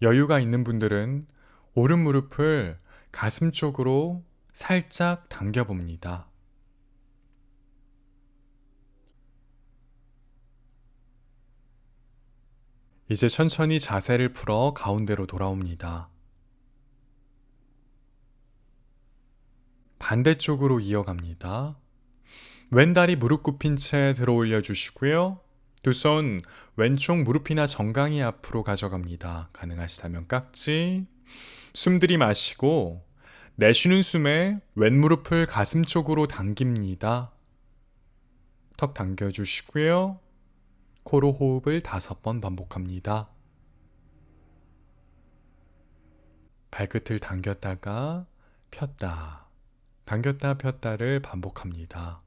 S1: 여유가 있는 분들은 오른 무릎을 가슴 쪽으로 살짝 당겨봅니다. 이제 천천히 자세를 풀어 가운데로 돌아옵니다. 반대쪽으로 이어갑니다. 왼다리 무릎 굽힌 채 들어 올려 주시고요. 두 손 왼쪽 무릎이나 정강이 앞으로 가져갑니다. 가능하시다면 깍지. 숨 들이마시고 내쉬는 숨에 왼무릎을 가슴 쪽으로 당깁니다. 턱 당겨주시고요. 코로 호흡을 5번 반복합니다. 발끝을 당겼다가 폈다, 당겼다 폈다를 반복합니다.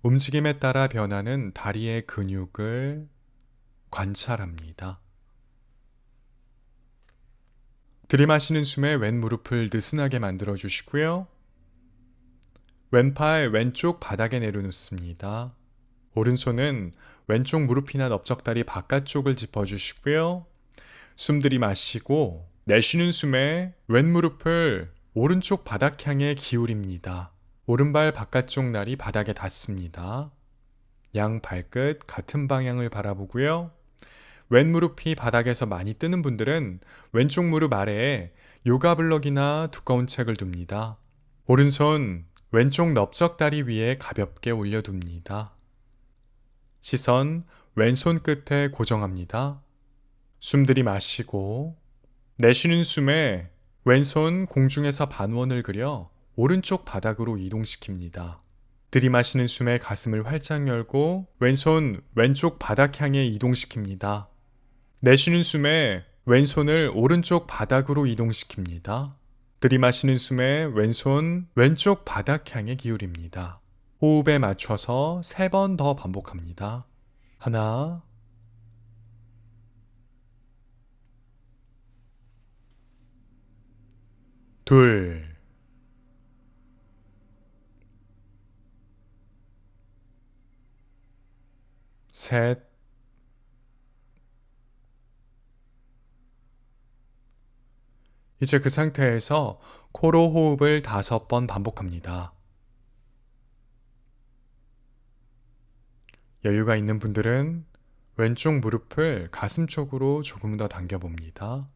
S1: 움직임에 따라 변하는 다리의 근육을 관찰합니다. 들이마시는 숨에 왼무릎을 느슨하게 만들어 주시고요. 왼팔 왼쪽 바닥에 내려놓습니다. 오른손은 왼쪽 무릎이나 넓적다리 바깥쪽을 짚어주시고요. 숨 들이마시고 내쉬는 숨에 왼무릎을 오른쪽 바닥 향해 기울입니다. 오른발 바깥쪽 날이 바닥에 닿습니다. 양 발끝 같은 방향을 바라보고요. 왼무릎이 바닥에서 많이 뜨는 분들은 왼쪽 무릎 아래에 요가 블럭이나 두꺼운 책을 둡니다. 오른손 왼쪽 넓적다리 위에 가볍게 올려둡니다. 시선 왼손 끝에 고정합니다. 숨 들이마시고 내쉬는 숨에 왼손 공중에서 반원을 그려 오른쪽 바닥으로 이동시킵니다. 들이마시는 숨에 가슴을 활짝 열고 왼손 왼쪽 바닥 향해 이동시킵니다. 내쉬는 숨에 왼손을 오른쪽 바닥으로 이동시킵니다. 들이마시는 숨에 왼손 왼쪽 바닥 향해 기울입니다. 호흡에 맞춰서 3번 더 반복합니다. 하나, 둘, 셋, 이제 그 상태에서 코로 호흡을 5번 반복합니다. 여유가 있는 분들은 왼쪽 무릎을 가슴 쪽으로 조금 더 당겨봅니다.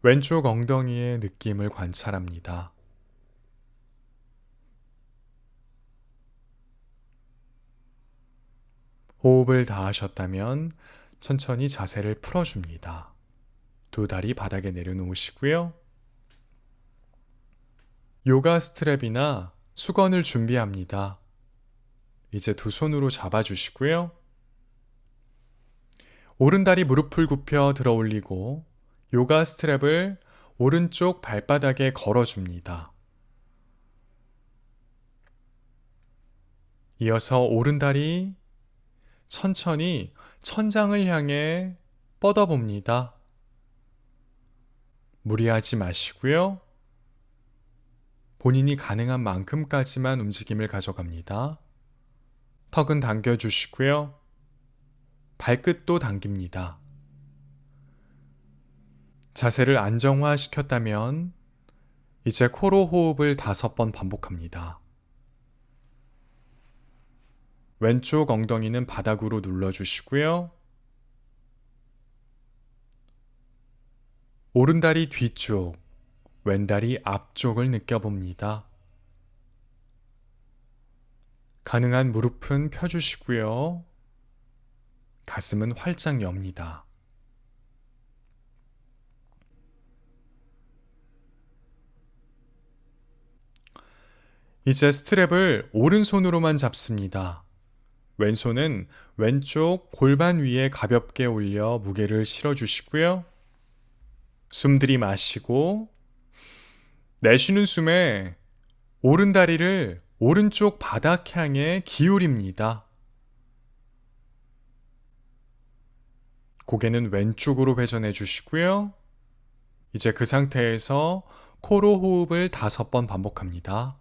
S1: 왼쪽 엉덩이의 느낌을 관찰합니다. 호흡을 다 하셨다면 천천히 자세를 풀어줍니다. 두 다리 바닥에 내려놓으시고요. 요가 스트랩이나 수건을 준비합니다. 이제 두 손으로 잡아주시고요. 오른다리 무릎을 굽혀 들어 올리고 요가 스트랩을 오른쪽 발바닥에 걸어줍니다. 이어서 오른다리 천천히 천장을 향해 뻗어봅니다. 무리하지 마시고요. 본인이 가능한 만큼까지만 움직임을 가져갑니다. 턱은 당겨주시고요. 발끝도 당깁니다. 자세를 안정화시켰다면 이제 코로 호흡을 5번 반복합니다. 왼쪽 엉덩이는 바닥으로 눌러주시고요. 오른다리 뒤쪽, 왼다리 앞쪽을 느껴봅니다. 가능한 무릎은 펴주시고요. 가슴은 활짝 엽니다. 이제 스트랩을 오른손으로만 잡습니다. 왼손은 왼쪽 골반 위에 가볍게 올려 무게를 실어주시고요. 숨 들이마시고 내쉬는 숨에 오른다리를 오른쪽 바닥 향해 기울입니다. 고개는 왼쪽으로 회전해 주시고요. 이제 그 상태에서 코로 호흡을 5번 반복합니다.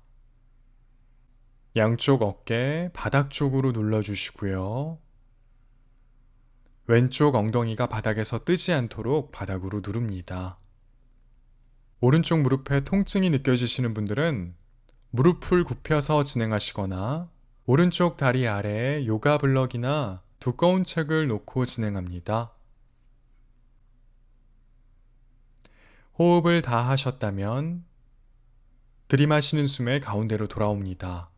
S1: 양쪽 어깨 바닥 쪽으로 눌러주시고요. 왼쪽 엉덩이가 바닥에서 뜨지 않도록 바닥으로 누릅니다. 오른쪽 무릎에 통증이 느껴지시는 분들은 무릎을 굽혀서 진행하시거나 오른쪽 다리 아래에 요가 블럭이나 두꺼운 책을 놓고 진행합니다. 호흡을 다 하셨다면 들이마시는 숨에 가운데로 돌아옵니다.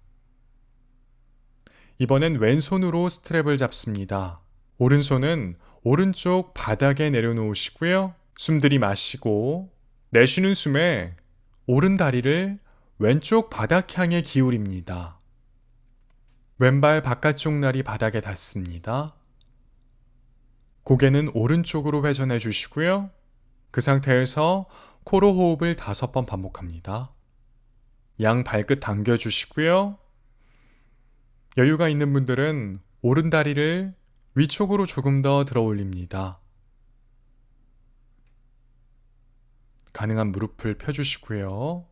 S1: 이번엔 왼손으로 스트랩을 잡습니다. 오른손은 오른쪽 바닥에 내려놓으시고요. 숨 들이마시고 내쉬는 숨에 오른 다리를 왼쪽 바닥 향해 기울입니다. 왼발 바깥쪽 날이 바닥에 닿습니다. 고개는 오른쪽으로 회전해 주시고요. 그 상태에서 코로 호흡을 5번 반복합니다. 양 발끝 당겨 주시고요. 여유가 있는 분들은 오른 다리를 위쪽으로 조금 더 들어 올립니다. 가능한 무릎을 펴주시고요.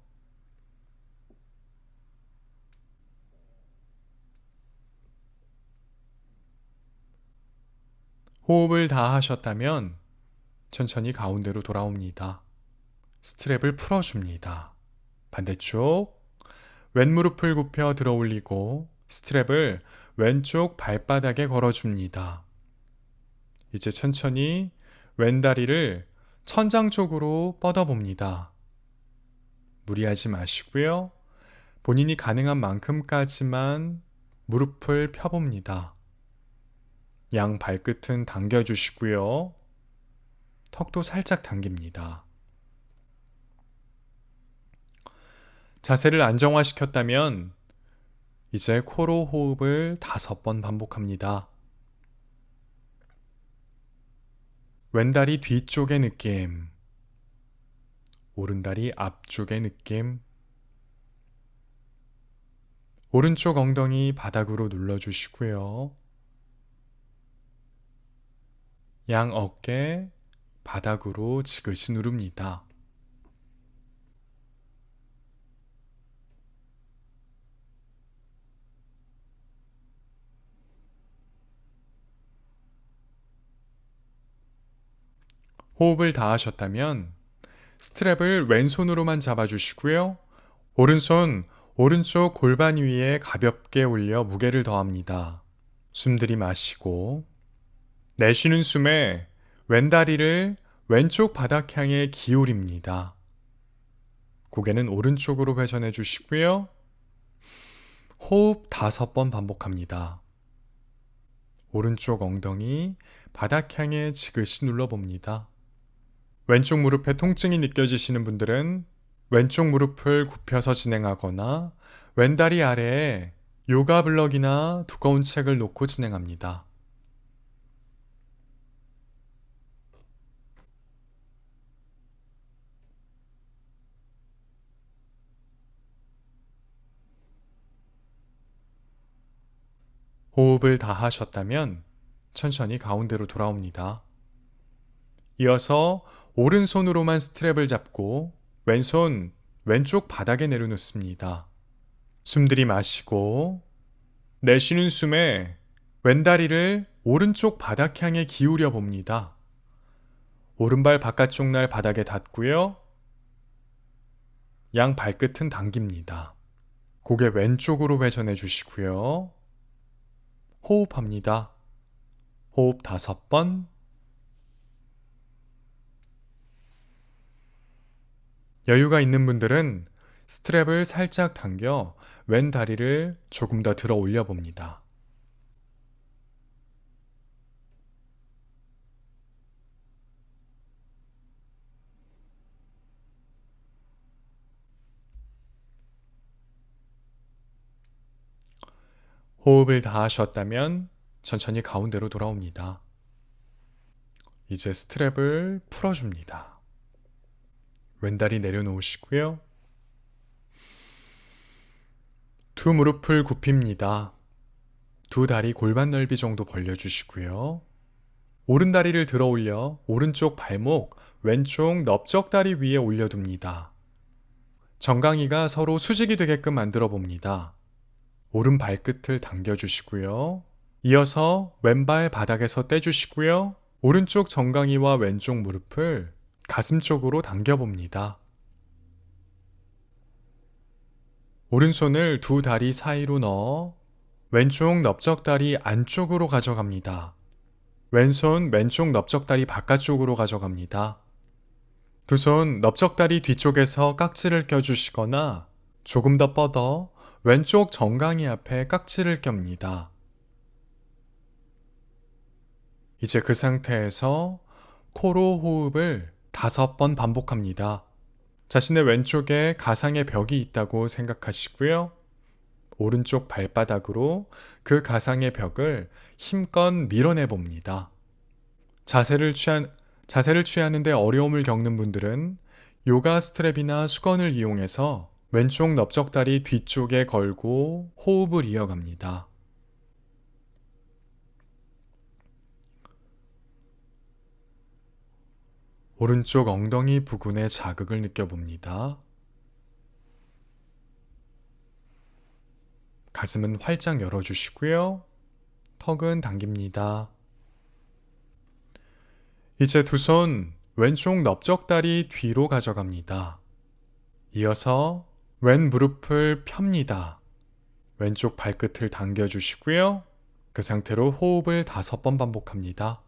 S1: 호흡을 다 하셨다면 천천히 가운데로 돌아옵니다. 스트랩을 풀어줍니다. 반대쪽 왼무릎을 굽혀 들어 올리고 스트랩을 왼쪽 발바닥에 걸어줍니다. 이제 천천히 왼다리를 천장 쪽으로 뻗어봅니다. 무리하지 마시고요. 본인이 가능한 만큼까지만 무릎을 펴봅니다. 양 발끝은 당겨주시고요. 턱도 살짝 당깁니다. 자세를 안정화시켰다면 이제 코로 호흡을 5번 반복합니다. 왼다리 뒤쪽의 느낌, 오른다리 앞쪽의 느낌, 오른쪽 엉덩이 바닥으로 눌러주시고요. 양 어깨 바닥으로 지그시 누릅니다. 호흡을 다 하셨다면 스트랩을 왼손으로만 잡아주시고요. 오른손 오른쪽 골반 위에 가볍게 올려 무게를 더합니다. 숨 들이마시고 내쉬는 숨에 왼다리를 왼쪽 바닥 향해 기울입니다. 고개는 오른쪽으로 회전해 주시고요. 호흡 5번 반복합니다. 오른쪽 엉덩이 바닥 향해 지그시 눌러봅니다. 왼쪽 무릎에 통증이 느껴지시는 분들은 왼쪽 무릎을 굽혀서 진행하거나 왼다리 아래에 요가 블럭이나 두꺼운 책을 놓고 진행합니다. 호흡을 다 하셨다면 천천히 가운데로 돌아옵니다. 이어서 오른손으로만 스트랩을 잡고 왼손 왼쪽 바닥에 내려놓습니다. 숨 들이마시고 내쉬는 숨에 왼다리를 오른쪽 바닥 향해 기울여 봅니다. 오른발 바깥쪽 날 바닥에 닿고요. 양 발끝은 당깁니다. 고개 왼쪽으로 회전해 주시고요. 호흡합니다. 호흡 5번. 여유가 있는 분들은 스트랩을 살짝 당겨 왼 다리를 조금 더 들어 올려 봅니다. 호흡을 다 하셨다면 천천히 가운데로 돌아옵니다. 이제 스트랩을 풀어줍니다. 왼다리 내려놓으시고요. 두 무릎을 굽힙니다. 두 다리 골반 넓이 정도 벌려주시고요. 오른 다리를 들어 올려 오른쪽 발목, 왼쪽 넓적다리 위에 올려둡니다. 정강이가 서로 수직이 되게끔 만들어 봅니다. 오른 발끝을 당겨주시고요. 이어서 왼발 바닥에서 떼주시고요. 오른쪽 정강이와 왼쪽 무릎을 가슴 쪽으로 당겨봅니다. 오른손을 두 다리 사이로 넣어 왼쪽 넓적다리 안쪽으로 가져갑니다. 왼손 왼쪽 넓적다리 바깥쪽으로 가져갑니다. 두 손 넓적다리 뒤쪽에서 깍지를 껴주시거나 조금 더 뻗어 왼쪽 정강이 앞에 깍지를 낍니다. 이제 그 상태에서 코로 호흡을 5번 반복합니다. 자신의 왼쪽에 가상의 벽이 있다고 생각하시고요. 오른쪽 발바닥으로 그 가상의 벽을 힘껏 밀어내 봅니다. 자세를 취하는데 어려움을 겪는 분들은 요가 스트랩이나 수건을 이용해서 왼쪽 넓적다리 뒤쪽에 걸고 호흡을 이어갑니다. 오른쪽 엉덩이 부근에 자극을 느껴봅니다. 가슴은 활짝 열어주시고요. 턱은 당깁니다. 이제 두 손 왼쪽 넓적다리 뒤로 가져갑니다. 이어서 왼 무릎을 펴니다. 왼쪽 발끝을 당겨주시고요. 그 상태로 호흡을 5번 반복합니다.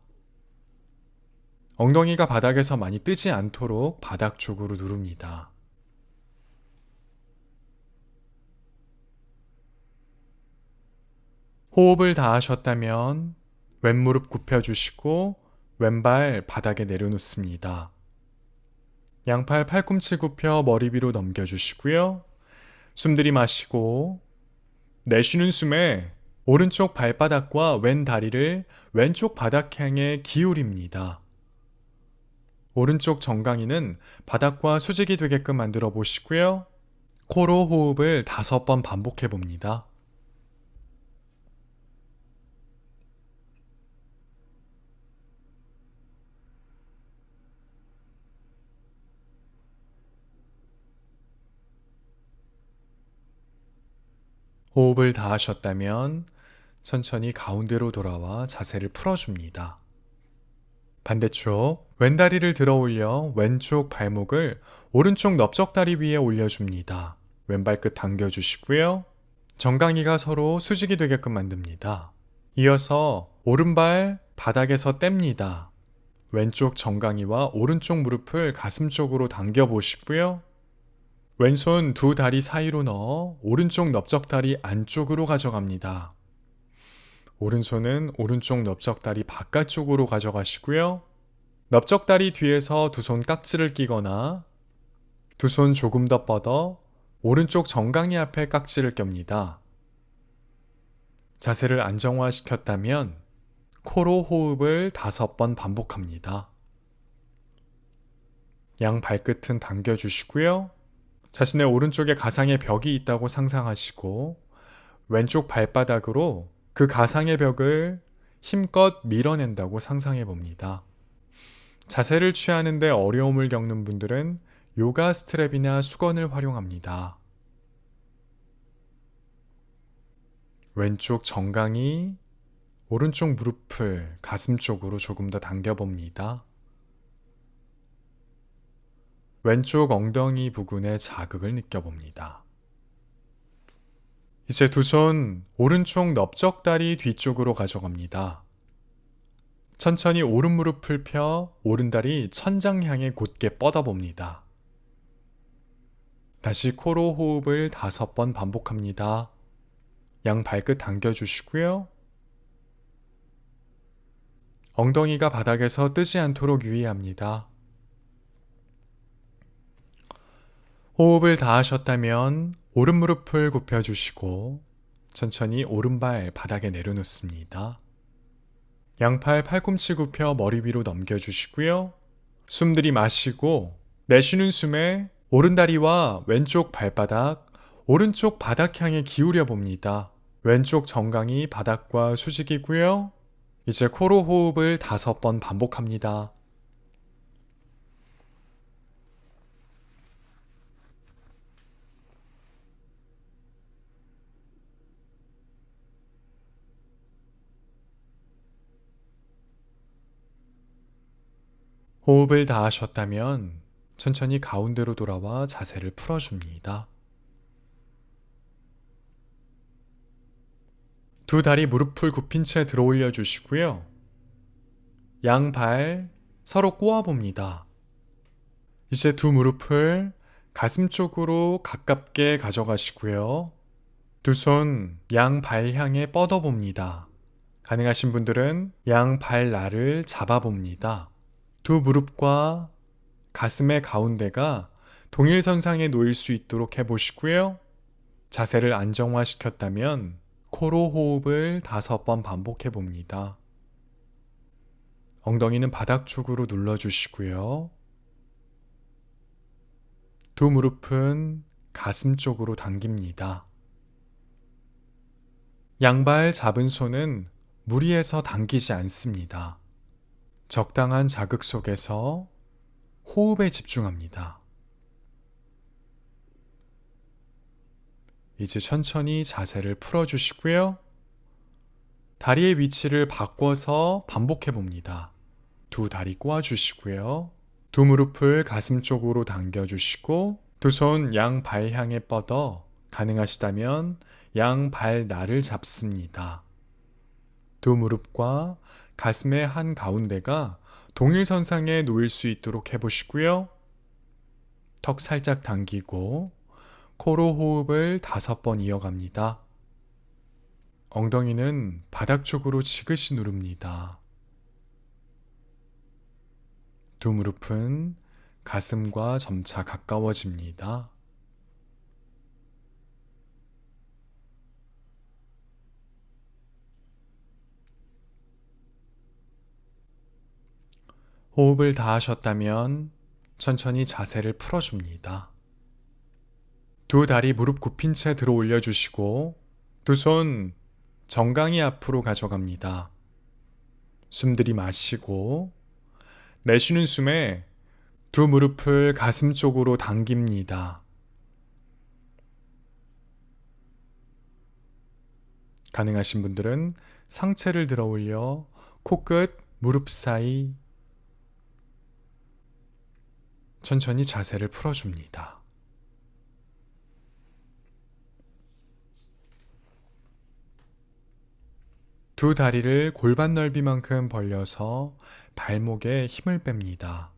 S1: 엉덩이가 바닥에서 많이 뜨지 않도록 바닥 쪽으로 누릅니다. 호흡을 다 하셨다면 왼무릎 굽혀주시고 왼발 바닥에 내려놓습니다. 양팔 팔꿈치 굽혀 머리 위로 넘겨주시고요. 숨 들이마시고 내쉬는 숨에 오른쪽 발바닥과 왼 다리를 왼쪽 바닥 향해 기울입니다. 오른쪽 정강이는 바닥과 수직이 되게끔 만들어 보시고요. 코로 호흡을 5번 반복해 봅니다. 호흡을 다 하셨다면 천천히 가운데로 돌아와 자세를 풀어줍니다. 반대쪽 왼다리를 들어 올려 왼쪽 발목을 오른쪽 넓적다리 위에 올려줍니다. 왼발끝 당겨주시고요. 정강이가 서로 수직이 되게끔 만듭니다. 이어서 오른발 바닥에서 뗍니다. 왼쪽 정강이와 오른쪽 무릎을 가슴 쪽으로 당겨 보시고요. 왼손 두 다리 사이로 넣어 오른쪽 넓적다리 안쪽으로 가져갑니다. 오른손은 오른쪽 넓적다리 바깥쪽으로 가져가시고요. 넓적다리 뒤에서 두 손 깍지를 끼거나 두 손 조금 더 뻗어 오른쪽 정강이 앞에 깍지를 낍니다. 자세를 안정화시켰다면 코로 호흡을 5번 반복합니다. 양 발끝은 당겨주시고요. 자신의 오른쪽에 가상의 벽이 있다고 상상하시고 왼쪽 발바닥으로 그 가상의 벽을 힘껏 밀어낸다고 상상해 봅니다. 자세를 취하는데 어려움을 겪는 분들은 요가 스트랩이나 수건을 활용합니다. 왼쪽 정강이 오른쪽 무릎을 가슴 쪽으로 조금 더 당겨봅니다. 왼쪽 엉덩이 부근에 자극을 느껴봅니다. 이제 두 손 오른쪽 넓적다리 뒤쪽으로 가져갑니다. 천천히 오른 무릎을 펴 오른다리 천장 향해 곧게 뻗어봅니다. 다시 코로 호흡을 5번 반복합니다. 양 발끝 당겨주시고요. 엉덩이가 바닥에서 뜨지 않도록 유의합니다. 호흡을 다 하셨다면 오른 무릎을 굽혀주시고 천천히 오른발 바닥에 내려놓습니다. 양팔 팔꿈치 굽혀 머리 위로 넘겨주시고요. 숨 들이마시고 내쉬는 숨에 오른다리와 왼쪽 발바닥, 오른쪽 바닥 향해 기울여 봅니다. 왼쪽 정강이 바닥과 수직이고요. 이제 코로 호흡을 5번 반복합니다. 호흡을 다 하셨다면 천천히 가운데로 돌아와 자세를 풀어줍니다. 두 다리 무릎을 굽힌 채 들어 올려 주시고요. 양발 서로 꼬아 봅니다. 이제 두 무릎을 가슴 쪽으로 가깝게 가져가시고요. 두 손 양발 향해 뻗어 봅니다. 가능하신 분들은 양발 날을 잡아 봅니다. 두 무릎과 가슴의 가운데가 동일선상에 놓일 수 있도록 해보시고요. 자세를 안정화시켰다면 코로 호흡을 5번 반복해 봅니다. 엉덩이는 바닥 쪽으로 눌러주시고요. 두 무릎은 가슴 쪽으로 당깁니다. 양발 잡은 손은 무리해서 당기지 않습니다. 적당한 자극 속에서 호흡에 집중합니다. 이제 천천히 자세를 풀어주시고요. 다리의 위치를 바꿔서 반복해 봅니다. 두 다리 꼬아주시고요. 두 무릎을 가슴 쪽으로 당겨주시고 두 손 양발 향해 뻗어 가능하시다면 양발 날을 잡습니다. 두 무릎과 가슴의 한 가운데가 동일선상에 놓일 수 있도록 해보시고요. 턱 살짝 당기고 코로 호흡을 5번 이어갑니다. 엉덩이는 바닥 쪽으로 지그시 누릅니다. 두 무릎은 가슴과 점차 가까워집니다. 호흡을 다 하셨다면 천천히 자세를 풀어줍니다. 두 다리 무릎 굽힌 채 들어 올려주시고 두 손 정강이 앞으로 가져갑니다. 숨 들이마시고 내쉬는 숨에 두 무릎을 가슴 쪽으로 당깁니다. 가능하신 분들은 상체를 들어 올려 코끝, 무릎 사이 천천히 자세를 풀어줍니다. 두 다리를 골반 넓이만큼 벌려서 발목에 힘을 뺍니다.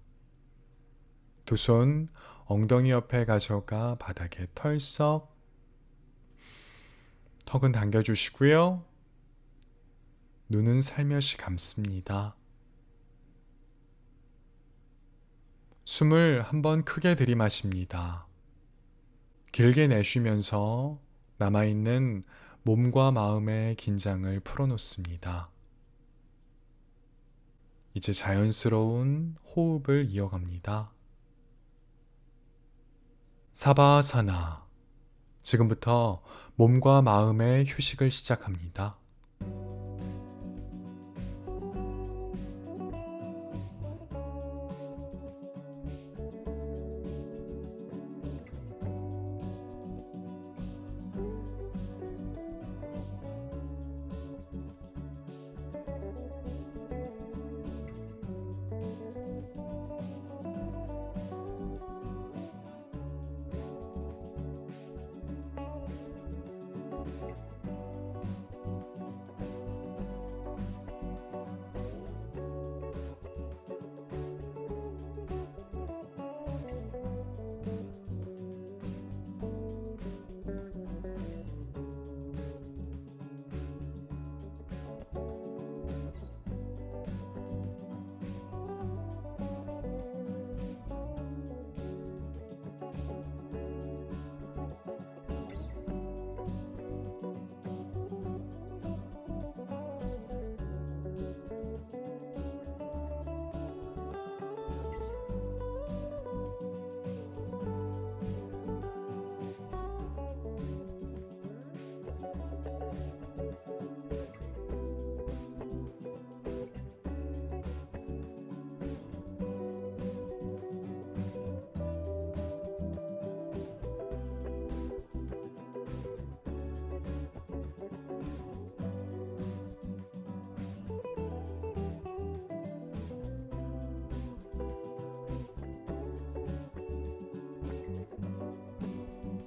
S1: 두 손 엉덩이 옆에 가져가 바닥에 털썩 턱은 당겨주시고요. 눈은 살며시 감습니다. 숨을 한번 크게 들이마십니다. 길게 내쉬면서 남아있는 몸과 마음의 긴장을 풀어놓습니다. 이제 자연스러운 호흡을 이어갑니다. 사바아사나. 지금부터 몸과 마음의 휴식을 시작합니다.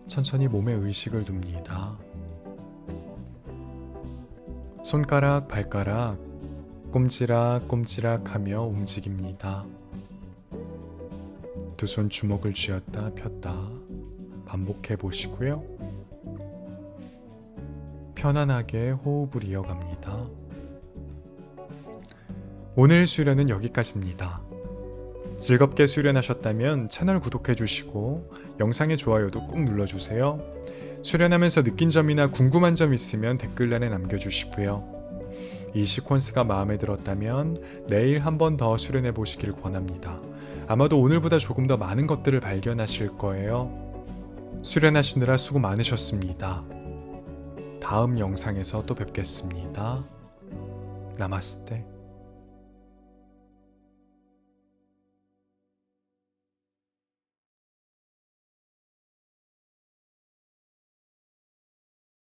S1: 천천히 몸에 의식을 둡니다. 손가락, 발가락 꼼지락꼼지락 하며 움직입니다. 두 손 주먹을 쥐었다 폈다 반복해 보시고요. 편안하게 호흡을 이어갑니다. 오늘 수련은 여기까지입니다. 즐겁게 수련하셨다면 채널 구독해 주시고 영상의 좋아요도 꾹 눌러주세요. 수련하면서 느낀 점이나 궁금한 점 있으면 댓글란에 남겨주시고요. 이 시퀀스가 마음에 들었다면 내일 한 번 더 수련해 보시길 권합니다. 아마도 오늘보다 조금 더 많은 것들을 발견하실 거예요. 수련하시느라 수고 많으셨습니다. 다음 영상에서 또 뵙겠습니다. 나마스테.